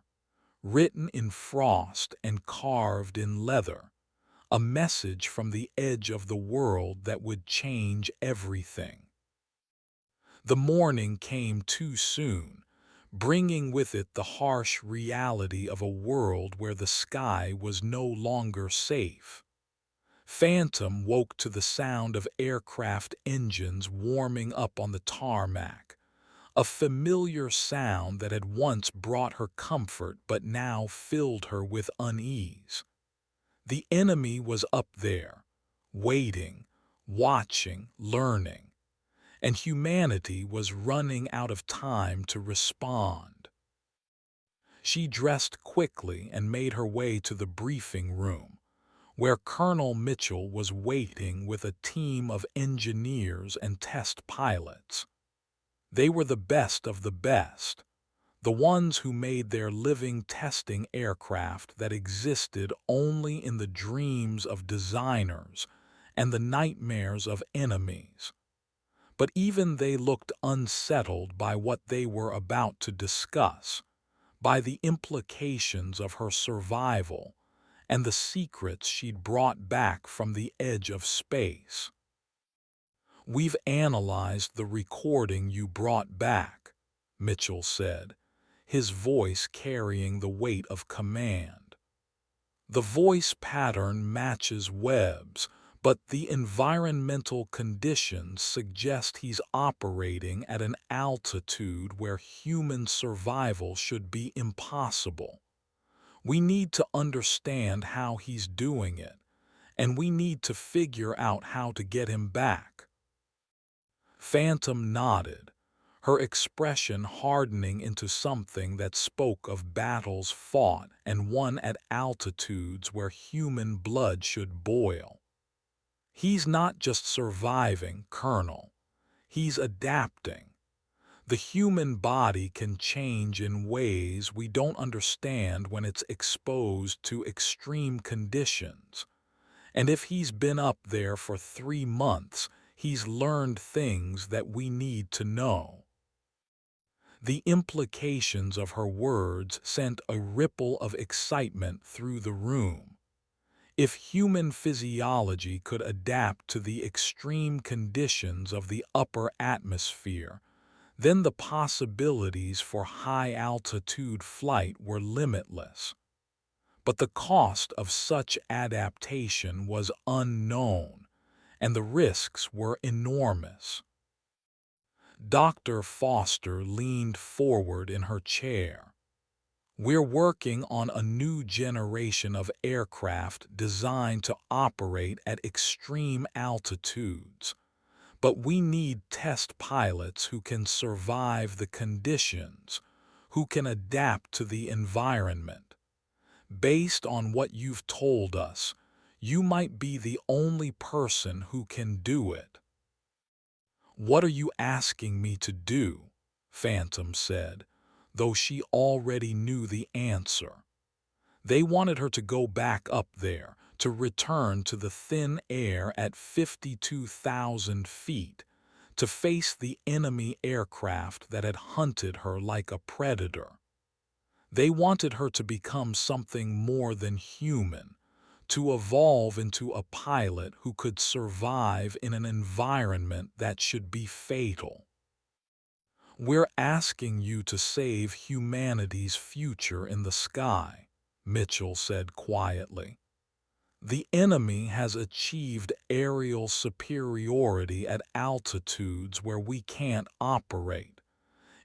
written in frost and carved in leather, a message from the edge of the world that would change everything. The morning came too soon, bringing with it the harsh reality of a world where the sky was no longer safe. Phantom woke to the sound of aircraft engines warming up on the tarmac, a familiar sound that had once brought her comfort but now filled her with unease. The enemy was up there, waiting, watching, learning, and humanity was running out of time to respond. She dressed quickly and made her way to the briefing room, where Colonel Mitchell was waiting with a team of engineers and test pilots. They were the best of the best, the ones who made their living testing aircraft that existed only in the dreams of designers and the nightmares of enemies. But even they looked unsettled by what they were about to discuss, by the implications of her survival and the secrets she'd brought back from the edge of space. "We've analyzed the recording you brought back," Mitchell said, his voice carrying the weight of command. "The voice pattern matches Webb's, but the environmental conditions suggest he's operating at an altitude where human survival should be impossible. We need to understand how he's doing it, and we need to figure out how to get him back." Phantom nodded, her expression hardening into something that spoke of battles fought and won at altitudes where human blood should boil. "He's not just surviving, Colonel. He's adapting. The human body can change in ways we don't understand when it's exposed to extreme conditions. And if he's been up there for 3 months, he's learned things that we need to know." The implications of her words sent a ripple of excitement through the room. If human physiology could adapt to the extreme conditions of the upper atmosphere, then the possibilities for high-altitude flight were limitless. But the cost of such adaptation was unknown, and the risks were enormous. Dr. Foster leaned forward in her chair. "We're working on a new generation of aircraft designed to operate at extreme altitudes. But we need test pilots who can survive the conditions, who can adapt to the environment. Based on what you've told us, you might be the only person who can do it." "What are you asking me to do?" Phantom said, though she already knew the answer. They wanted her to go back up there, to return to the thin air at 52,000 feet, to face the enemy aircraft that had hunted her like a predator. They wanted her to become something more than human, to evolve into a pilot who could survive in an environment that should be fatal. "We're asking you to save humanity's future in the sky," Mitchell said quietly. "The enemy has achieved aerial superiority at altitudes where we can't operate.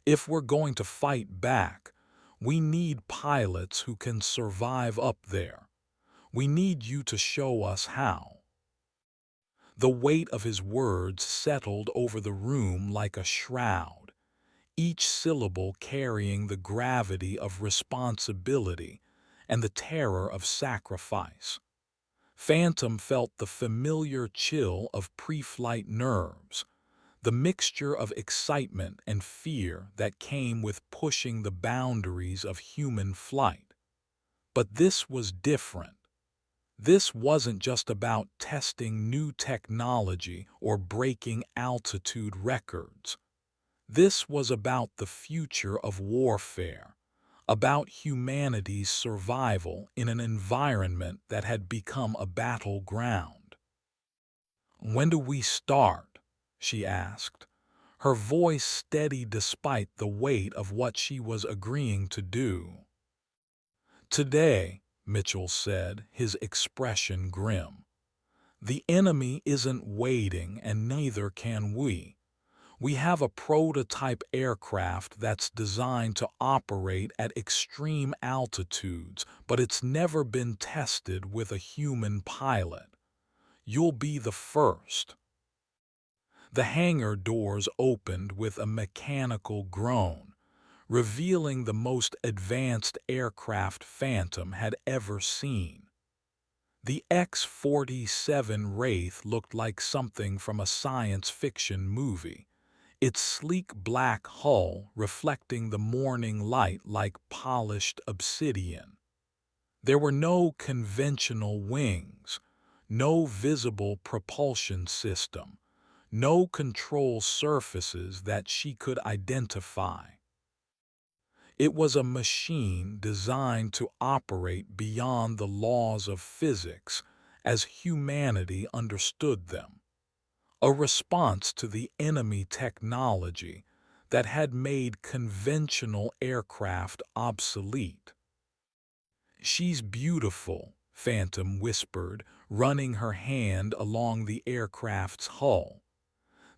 If we're going to fight back, we need pilots who can survive up there. We need you to show us how." The weight of his words settled over the room like a shroud, each syllable carrying the gravity of responsibility and the terror of sacrifice. Phantom felt the familiar chill of pre-flight nerves, the mixture of excitement and fear that came with pushing the boundaries of human flight. But this was different. This wasn't just about testing new technology or breaking altitude records. This was about the future of warfare, about humanity's survival in an environment that had become a battleground. "When do we start?" she asked, her voice steady despite the weight of what she was agreeing to do. "Today," Mitchell said, his expression grim. "The enemy isn't waiting, and neither can we. We have a prototype aircraft that's designed to operate at extreme altitudes, but it's never been tested with a human pilot. You'll be the first." The hangar doors opened with a mechanical groan, revealing the most advanced aircraft Phantom had ever seen. The X-47 Wraith looked like something from a science fiction movie, its sleek black hull reflecting the morning light like polished obsidian. There were no conventional wings, no visible propulsion system, no control surfaces that she could identify. It was a machine designed to operate beyond the laws of physics as humanity understood them, a response to the enemy technology that had made conventional aircraft obsolete. "She's beautiful," Phantom whispered, running her hand along the aircraft's hull.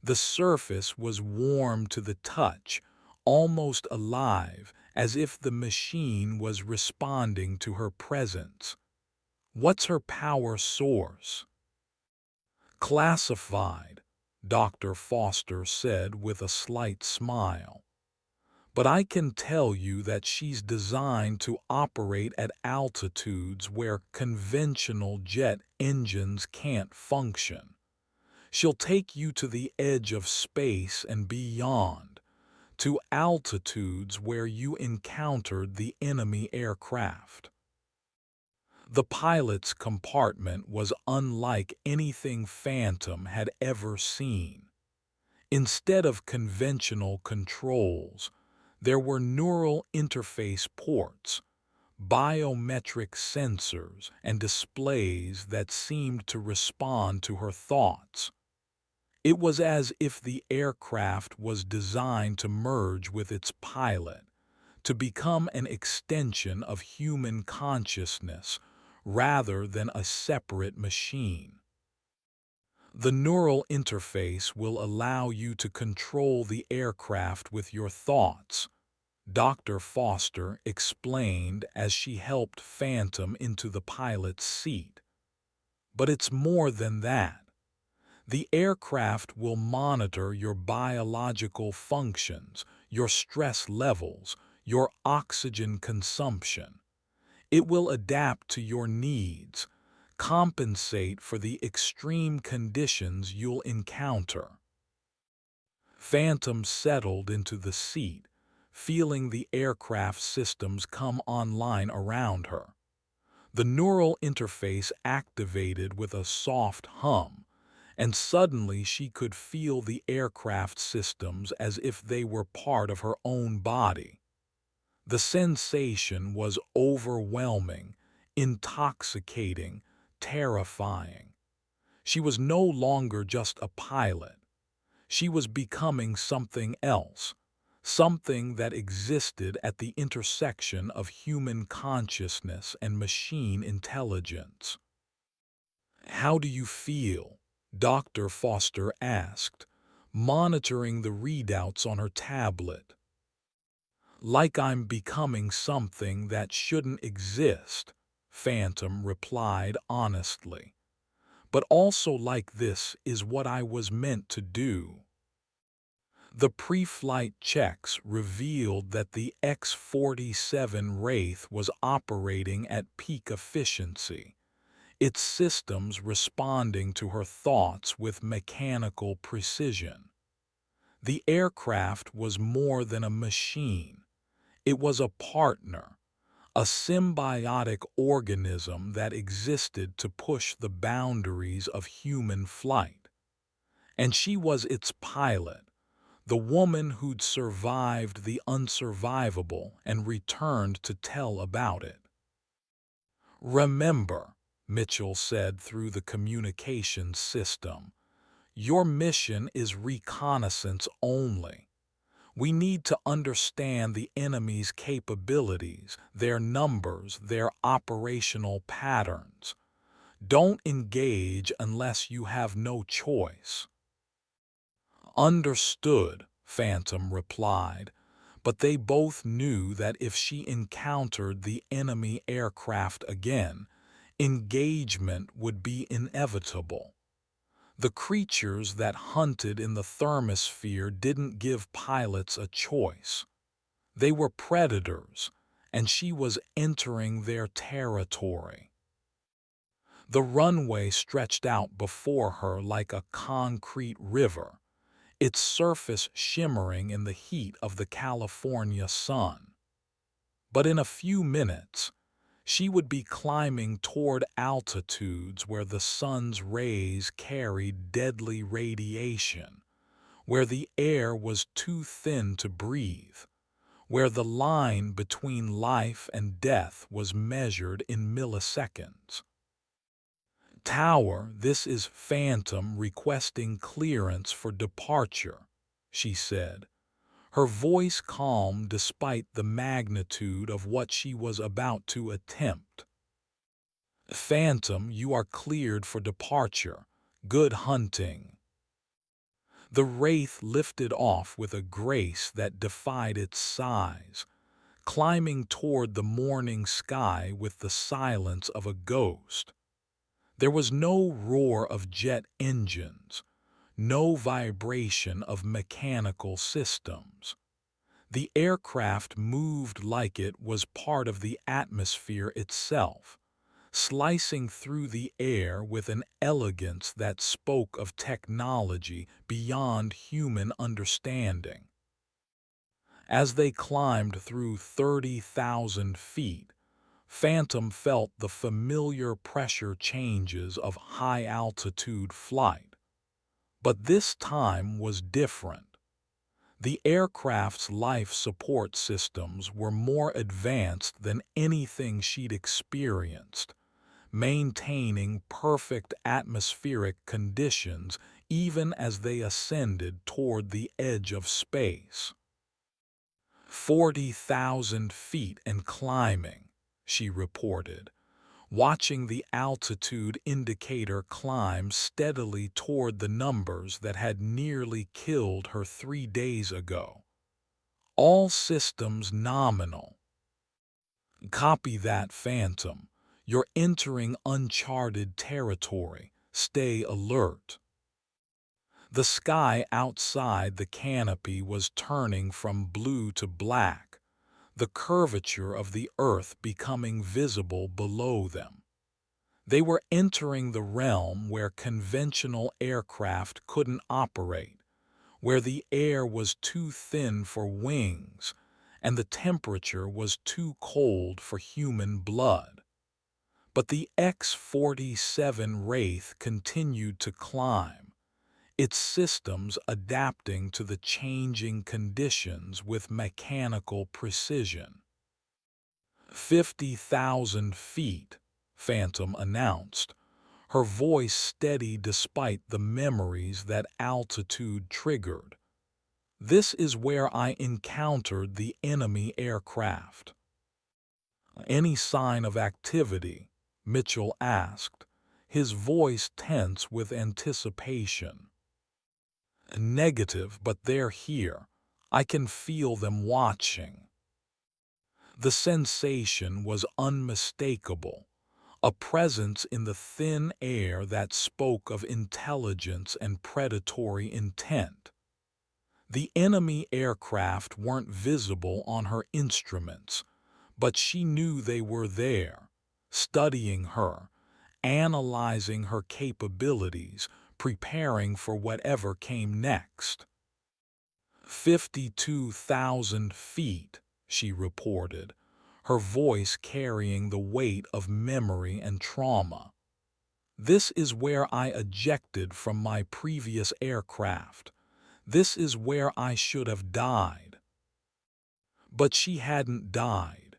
The surface was warm to the touch, almost alive, as if the machine was responding to her presence. "What's her power source?" "Classified," Dr. Foster said with a slight smile. "But I can tell you that she's designed to operate at altitudes where conventional jet engines can't function. She'll take you to the edge of space and beyond, to altitudes where you encountered the enemy aircraft." The pilot's compartment was unlike anything Phantom had ever seen. Instead of conventional controls, there were neural interface ports, biometric sensors, and displays that seemed to respond to her thoughts. It was as if the aircraft was designed to merge with its pilot, to become an extension of human consciousness rather than a separate machine. The neural interface will allow you to control the aircraft with your thoughts, Dr. Foster explained as she helped Phantom into the pilot's seat. But it's more than that. The aircraft will monitor your biological functions, your stress levels, your oxygen consumption. It will adapt to your needs, compensate for the extreme conditions you'll encounter. Phantom settled into the seat, feeling the aircraft systems come online around her. The neural interface activated with a soft hum, and suddenly she could feel the aircraft systems as if they were part of her own body. The sensation was overwhelming, intoxicating, terrifying. She was no longer just a pilot. She was becoming something else, something that existed at the intersection of human consciousness and machine intelligence. "How do you feel?" Dr. Foster asked, monitoring the readouts on her tablet. "Like I'm becoming something that shouldn't exist," Phantom replied honestly. "But also like this is what I was meant to do." The pre-flight checks revealed that the X-47 Wraith was operating at peak efficiency, its systems responding to her thoughts with mechanical precision. The aircraft was more than a machine. It was a partner, a symbiotic organism that existed to push the boundaries of human flight. And she was its pilot, the woman who'd survived the unsurvivable and returned to tell about it. "Remember," Mitchell said through the communications system, "your mission is reconnaissance only. We need to understand the enemy's capabilities, their numbers, their operational patterns. Don't engage unless you have no choice." "Understood," Phantom replied, but they both knew that if she encountered the enemy aircraft again, engagement would be inevitable. The creatures that hunted in the thermosphere didn't give pilots a choice. They were predators, and she was entering their territory. The runway stretched out before her like a concrete river, its surface shimmering in the heat of the California sun. But in a few minutes, she would be climbing toward altitudes where the sun's rays carried deadly radiation, where the air was too thin to breathe, where the line between life and death was measured in milliseconds. "Tower, this is Phantom requesting clearance for departure," she said, her voice calm despite the magnitude of what she was about to attempt. "Phantom, you are cleared for departure. Good hunting." The Wraith lifted off with a grace that defied its size, climbing toward the morning sky with the silence of a ghost. There was no roar of jet engines, no vibration of mechanical systems. The aircraft moved like it was part of the atmosphere itself, slicing through the air with an elegance that spoke of technology beyond human understanding. As they climbed through 30,000 feet, Phantom felt the familiar pressure changes of high-altitude flight. But this time was different. The aircraft's life support systems were more advanced than anything she'd experienced, maintaining perfect atmospheric conditions even as they ascended toward the edge of space. 40,000 feet and climbing, she reported, watching the altitude indicator climb steadily toward the numbers that had nearly killed her 3 days ago. All systems nominal. Copy that, Phantom. You're entering uncharted territory. Stay alert. The sky outside the canopy was turning from blue to black, the curvature of the earth becoming visible below them. They were entering the realm where conventional aircraft couldn't operate, where the air was too thin for wings and the temperature was too cold for human blood. But the X-47 Wraith continued to climb, its systems adapting to the changing conditions with mechanical precision. 50,000 feet, Phantom announced, her voice steady despite the memories that altitude triggered. This is where I encountered the enemy aircraft. Any sign of activity? Mitchell asked, his voice tense with anticipation. Negative, but they're here. I can feel them watching. The sensation was unmistakable, a presence in the thin air that spoke of intelligence and predatory intent. The enemy aircraft weren't visible on her instruments, but she knew they were there, studying her, analyzing her capabilities, preparing for whatever came next. 52,000 feet, she reported, her voice carrying the weight of memory and trauma. This is where I ejected from my previous aircraft. This is where I should have died. But she hadn't died.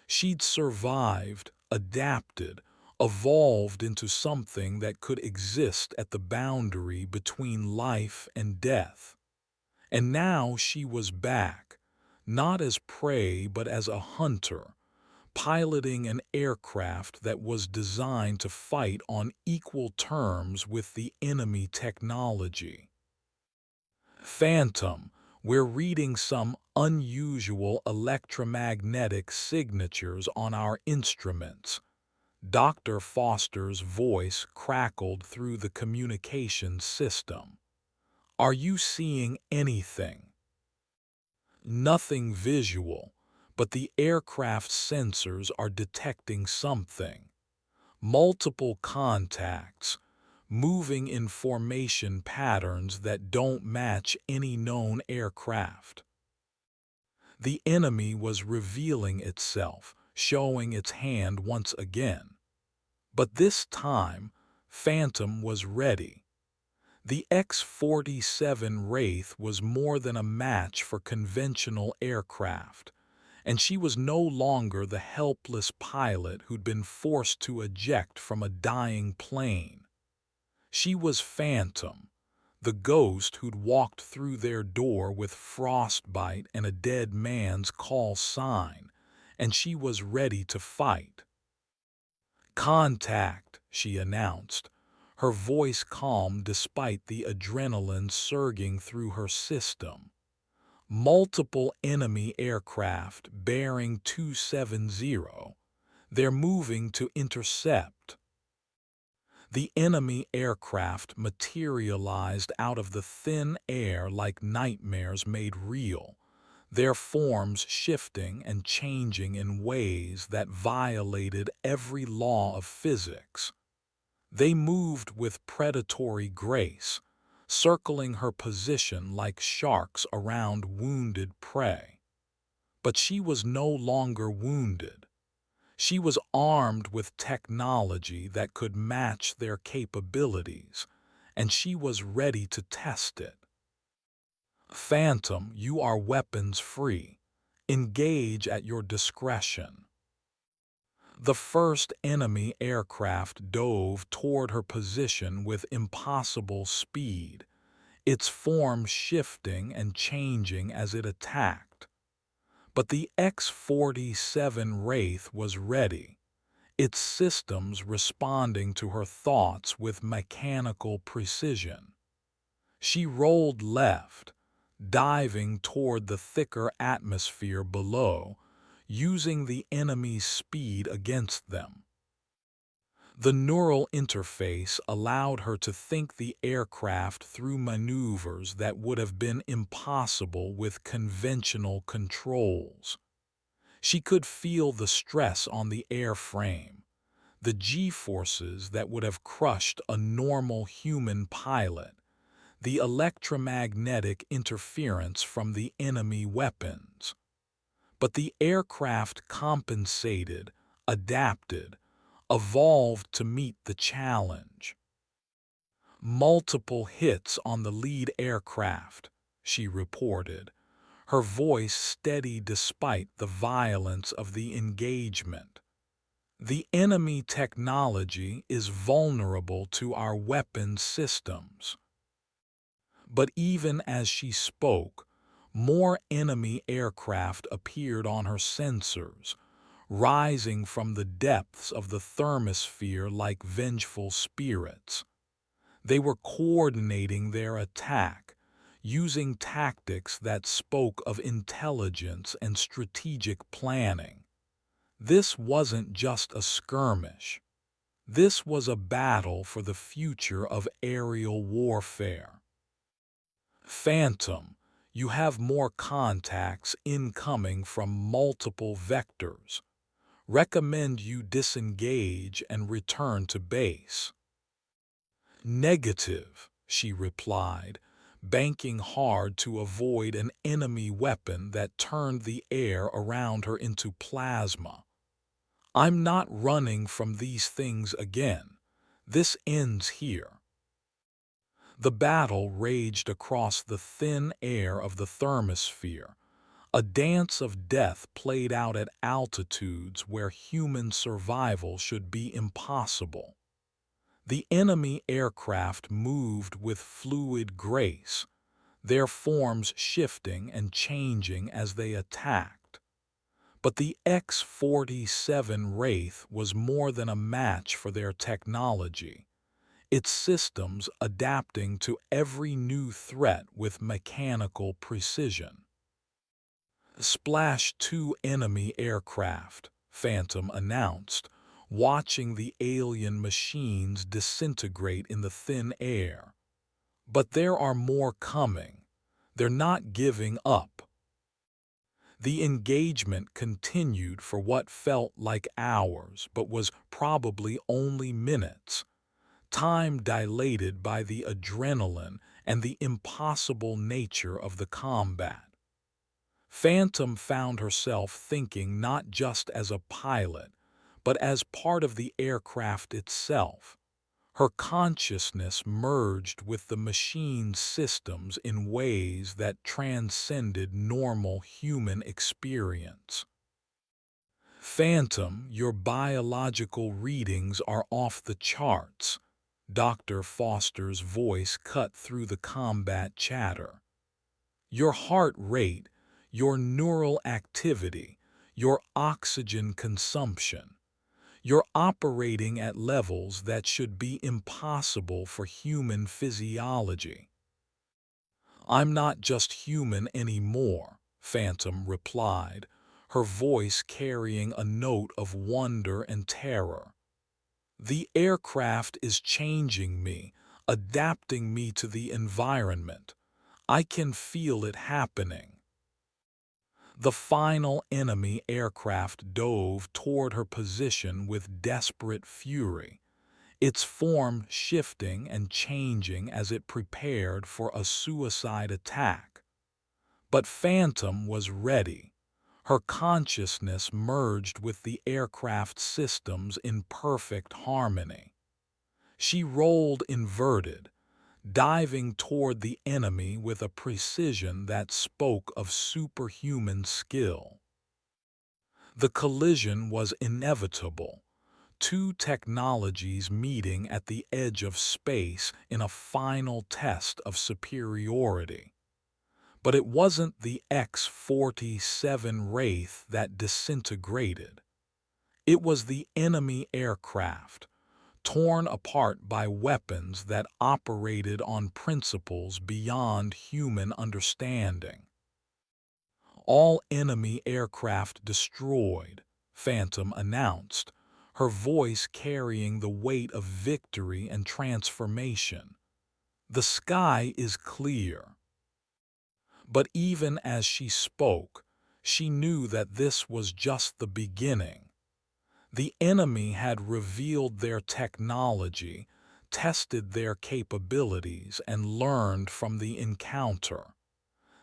She'd survived, adapted, evolved into something that could exist at the boundary between life and death. And now she was back, not as prey but as a hunter, piloting an aircraft that was designed to fight on equal terms with the enemy technology. Phantom, we're reading some unusual electromagnetic signatures on our instruments. Dr. Foster's voice crackled through the communication system. Are you seeing anything? Nothing visual, but the aircraft sensors are detecting something. Multiple contacts, moving in formation patterns that don't match any known aircraft. The enemy was revealing itself, showing its hand once again. But this time, Phantom was ready. The X-47 Wraith was more than a match for conventional aircraft, and she was no longer the helpless pilot who'd been forced to eject from a dying plane. She was Phantom, the ghost who'd walked through their door with Frostbite and a dead man's call sign, and she was ready to fight. Contact, she announced, her voice calm despite the adrenaline surging through her system. Multiple enemy aircraft bearing 270. They're moving to intercept. The enemy aircraft materialized out of the thin air like nightmares made real, their forms shifting and changing in ways that violated every law of physics. They moved with predatory grace, circling her position like sharks around wounded prey. But she was no longer wounded. She was armed with technology that could match their capabilities, and she was ready to test it. Phantom, you are weapons free. Engage at your discretion. The first enemy aircraft dove toward her position with impossible speed, its form shifting and changing as it attacked. But the X-47 Wraith was ready, its systems responding to her thoughts with mechanical precision. She rolled left, diving toward the thicker atmosphere below, using the enemy's speed against them. The neural interface allowed her to think the aircraft through maneuvers that would have been impossible with conventional controls. She could feel the stress on the airframe, the G-forces that would have crushed a normal human pilot, the electromagnetic interference from the enemy weapons. But the aircraft compensated, adapted, evolved to meet the challenge. Multiple hits on the lead aircraft, she reported, her voice steady despite the violence of the engagement. The enemy technology is vulnerable to our weapons systems. But even as she spoke, more enemy aircraft appeared on her sensors, rising from the depths of the thermosphere like vengeful spirits. They were coordinating their attack, using tactics that spoke of intelligence and strategic planning. This wasn't just a skirmish. This was a battle for the future of aerial warfare. Phantom, you have more contacts incoming from multiple vectors. Recommend you disengage and return to base. Negative, she replied, banking hard to avoid an enemy weapon that turned the air around her into plasma. I'm not running from these things again. This ends here. The battle raged across the thin air of the thermosphere, a dance of death played out at altitudes where human survival should be impossible. The enemy aircraft moved with fluid grace, their forms shifting and changing as they attacked. But the X-47 Wraith was more than a match for their technology, its systems adapting to every new threat with mechanical precision. Splash 2 enemy aircraft, Phantom announced, watching the alien machines disintegrate in the thin air. But there are more coming. They're not giving up. The engagement continued for what felt like hours, but was probably only minutes, time dilated by the adrenaline and the impossible nature of the combat. Phantom found herself thinking not just as a pilot, but as part of the aircraft itself. Her consciousness merged with the machine's systems in ways that transcended normal human experience. Phantom, your biological readings are off the charts. Dr. Foster's voice cut through the combat chatter. Your heart rate, your neural activity, your oxygen consumption. You're operating at levels that should be impossible for human physiology. I'm not just human anymore, Phantom replied, her voice carrying a note of wonder and terror. The aircraft is changing me, adapting me to the environment. I can feel it happening. The final enemy aircraft dove toward her position with desperate fury, its form shifting and changing as it prepared for a suicide attack. But Phantom was ready. Her consciousness merged with the aircraft's systems in perfect harmony. She rolled inverted, diving toward the enemy with a precision that spoke of superhuman skill. The collision was inevitable, two technologies meeting at the edge of space in a final test of superiority. But it wasn't the X-47 Wraith that disintegrated. It was the enemy aircraft, torn apart by weapons that operated on principles beyond human understanding. All enemy aircraft destroyed, Phantom announced, her voice carrying the weight of victory and transformation. The sky is clear. But even as she spoke, she knew that this was just the beginning. The enemy had revealed their technology, tested their capabilities, and learned from the encounter.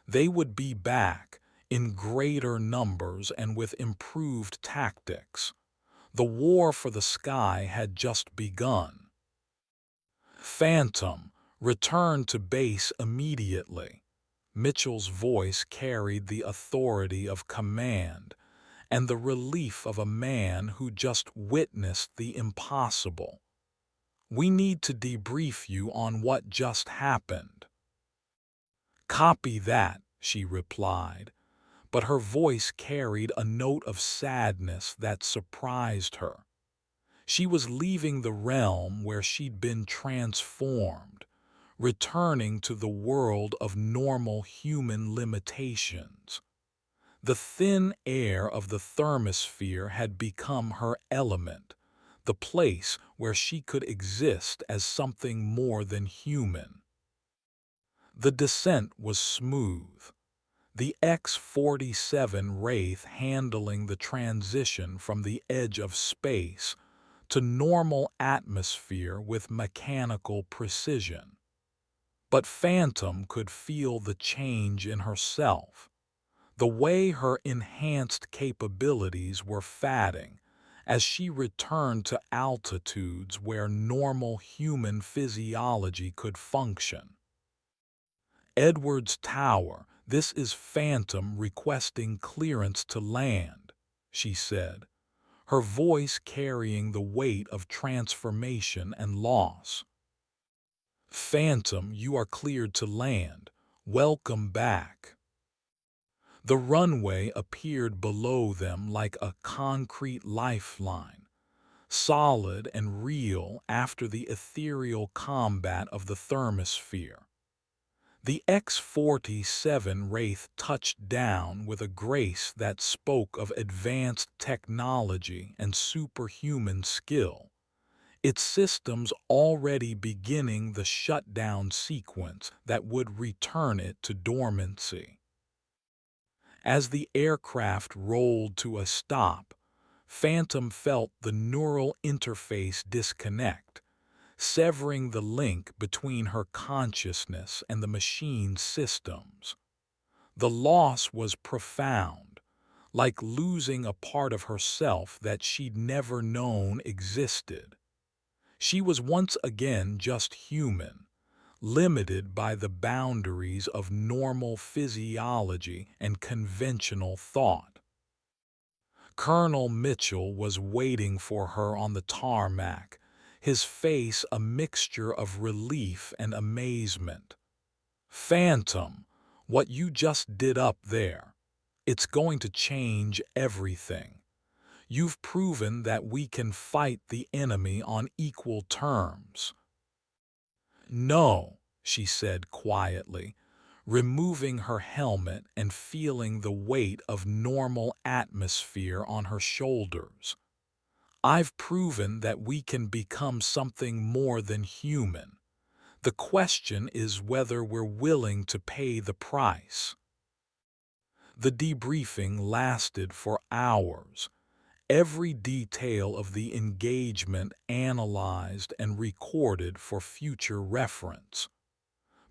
They would be back, in greater numbers and with improved tactics. The war for the sky had just begun. Phantom, return to base immediately. Mitchell's voice carried the authority of command and the relief of a man who just witnessed the impossible. We need to debrief you on what just happened. Copy that, she replied, but her voice carried a note of sadness that surprised her. She was leaving the realm where she'd been transformed, returning to the world of normal human limitations. The thin air of the thermosphere had become her element, the place where she could exist as something more than human. The descent was smooth, the X-47 Wraith handling the transition from the edge of space to normal atmosphere with mechanical precision. But Phantom could feel the change in herself, the way her enhanced capabilities were fading as she returned to altitudes where normal human physiology could function. Edwards Tower, this is Phantom requesting clearance to land, she said, her voice carrying the weight of transformation and loss. Phantom, you are cleared to land. Welcome back. The runway appeared below them like a concrete lifeline, solid and real after the ethereal combat of the thermosphere. The X-47 Wraith touched down with a grace that spoke of advanced technology and superhuman skill, its systems already beginning the shutdown sequence that would return it to dormancy. As the aircraft rolled to a stop, Phantom felt the neural interface disconnect, severing the link between her consciousness and the machine's systems. The loss was profound, like losing a part of herself that she'd never known existed. She was once again just human, limited by the boundaries of normal physiology and conventional thought. Colonel Mitchell was waiting for her on the tarmac, his face a mixture of relief and amazement. Phantom, what you just did up there, it's going to change everything. You've proven that we can fight the enemy on equal terms. No, she said quietly, removing her helmet and feeling the weight of normal atmosphere on her shoulders. I've proven that we can become something more than human. The question is whether we're willing to pay the price. The debriefing lasted for hours, every detail of the engagement analyzed and recorded for future reference.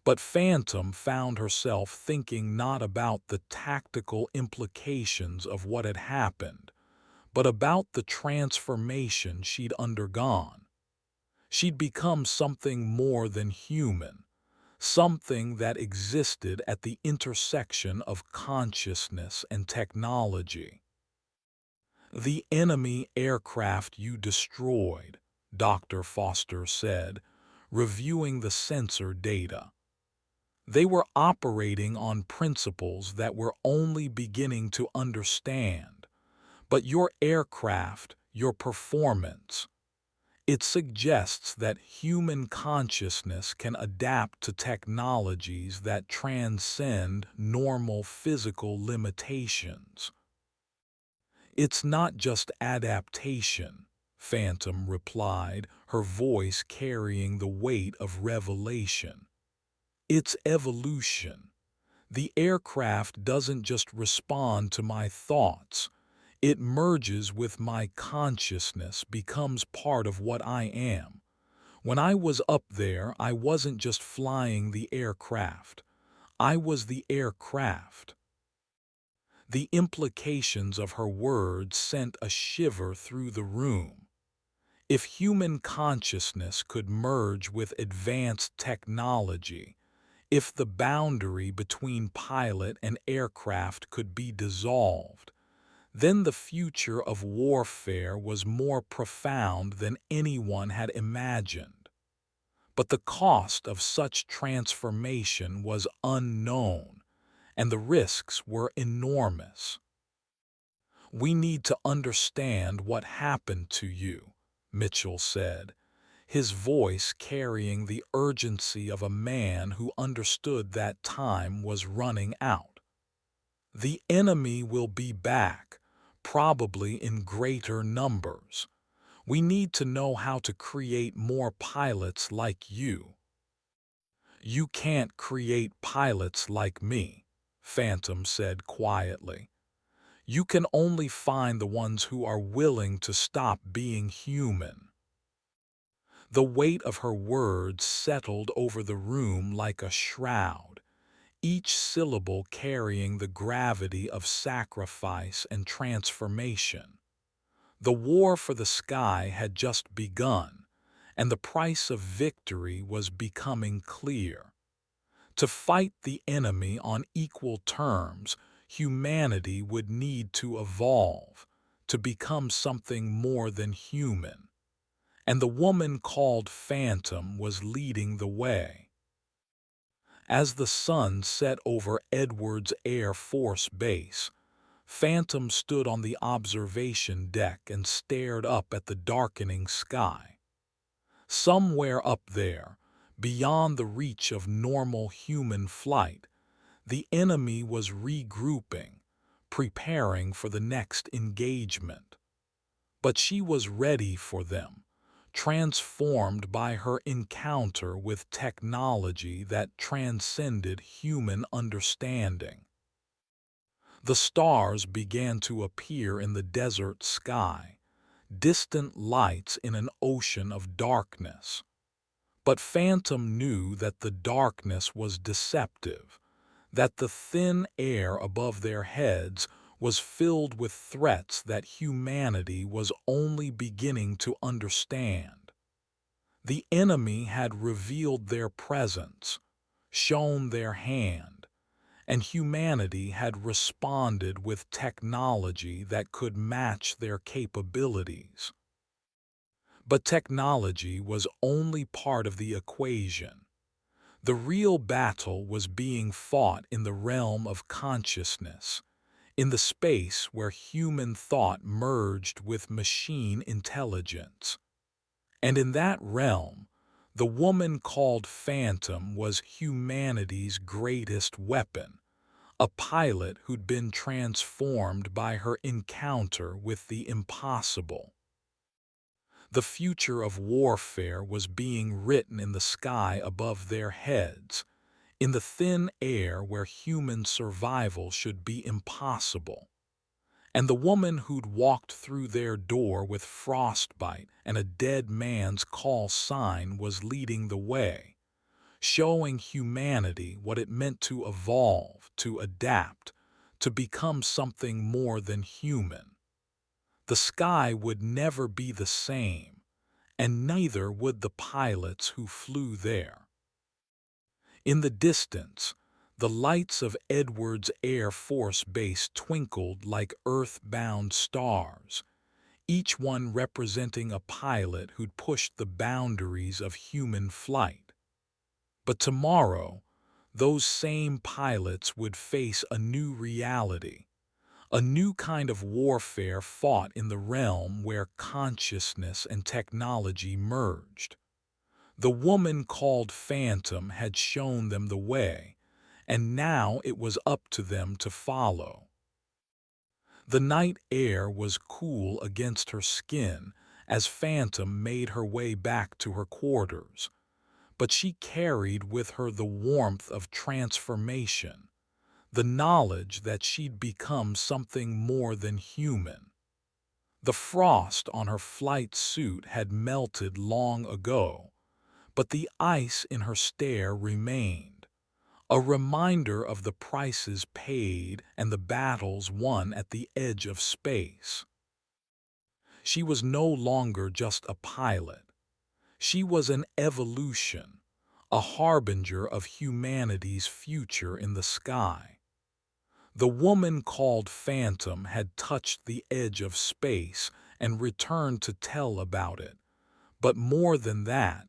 But Phantom found herself thinking not about the tactical implications of what had happened, but about the transformation she'd undergone. She'd become something more than human, something that existed at the intersection of consciousness and technology. The enemy aircraft you destroyed, Dr. Foster said, reviewing the sensor data. They were operating on principles that we're only beginning to understand. But your aircraft, your performance, it suggests that human consciousness can adapt to technologies that transcend normal physical limitations. It's not just adaptation, Phantom replied, her voice carrying the weight of revelation. It's evolution. The aircraft doesn't just respond to my thoughts. It merges with my consciousness, becomes part of what I am. When I was up there, I wasn't just flying the aircraft. I was the aircraft. The implications of her words sent a shiver through the room. If human consciousness could merge with advanced technology, if the boundary between pilot and aircraft could be dissolved, then the future of warfare was more profound than anyone had imagined. But the cost of such transformation was unknown, and the risks were enormous. "We need to understand what happened to you," Mitchell said, his voice carrying the urgency of a man who understood that time was running out. "The enemy will be back, probably in greater numbers. We need to know how to create more pilots like you." "You can't create pilots like me," Phantom said quietly. "You can only find the ones who are willing to stop being human." The weight of her words settled over the room like a shroud, each syllable carrying the gravity of sacrifice and transformation. The war for the sky had just begun, and the price of victory was becoming clear. To fight the enemy on equal terms, humanity would need to evolve, to become something more than human. And the woman called Phantom was leading the way. As the sun set over Edwards Air Force Base, Phantom stood on the observation deck and stared up at the darkening sky. Somewhere up there, beyond the reach of normal human flight, the enemy was regrouping, preparing for the next engagement. But she was ready for them, transformed by her encounter with technology that transcended human understanding. The stars began to appear in the desert sky, distant lights in an ocean of darkness. But Phantom knew that the darkness was deceptive, that the thin air above their heads was filled with threats that humanity was only beginning to understand. The enemy had revealed their presence, shown their hand, and humanity had responded with technology that could match their capabilities. But technology was only part of the equation. The real battle was being fought in the realm of consciousness, in the space where human thought merged with machine intelligence. And in that realm, the woman called Phantom was humanity's greatest weapon, a pilot who'd been transformed by her encounter with the impossible. The future of warfare was being written in the sky above their heads, in the thin air where human survival should be impossible. And the woman who'd walked through their door with Frostbite and a dead man's call sign was leading the way, showing humanity what it meant to evolve, to adapt, to become something more than human. The sky would never be the same, and neither would the pilots who flew there. In the distance, The lights of Edwards Air Force Base twinkled like earth-bound stars, each one representing a pilot who'd pushed the boundaries of human flight. But tomorrow, those same pilots would face a new reality, a new kind of warfare fought in the realm where consciousness and technology merged. The woman called Phantom had shown them the way, and now it was up to them to follow. The night air was cool against her skin as Phantom made her way back to her quarters, but she carried with her the warmth of transformation, the knowledge that she'd become something more than human. The frost on her flight suit had melted long ago, but the ice in her stare remained, a reminder of the prices paid and the battles won at the edge of space. She was no longer just a pilot. She was an evolution, a harbinger of humanity's future in the sky. The woman called Phantom had touched the edge of space and returned to tell about it. But more than that,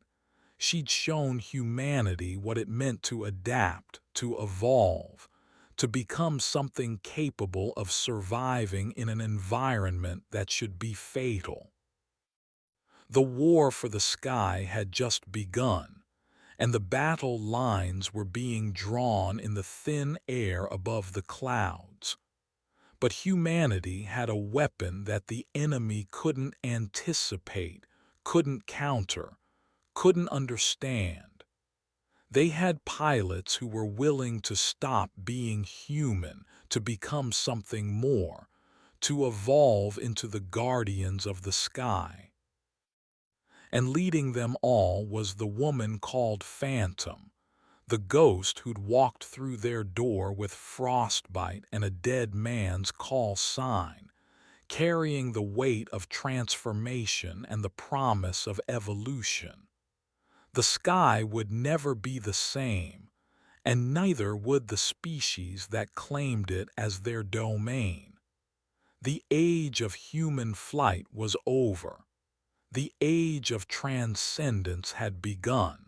she'd shown humanity what it meant to adapt, to evolve, to become something capable of surviving in an environment that should be fatal. The war for the sky had just begun, and the battle lines were being drawn in the thin air above the clouds. But humanity had a weapon that the enemy couldn't anticipate, couldn't counter, couldn't understand. They had pilots who were willing to stop being human, to become something more, to evolve into the guardians of the sky. And leading them all was the woman called Phantom, the ghost who'd walked through their door with frostbite and a dead man's call sign, carrying the weight of transformation and the promise of evolution. The sky would never be the same, and neither would the species that claimed it as their domain. The age of human flight was over. The age of transcendence had begun.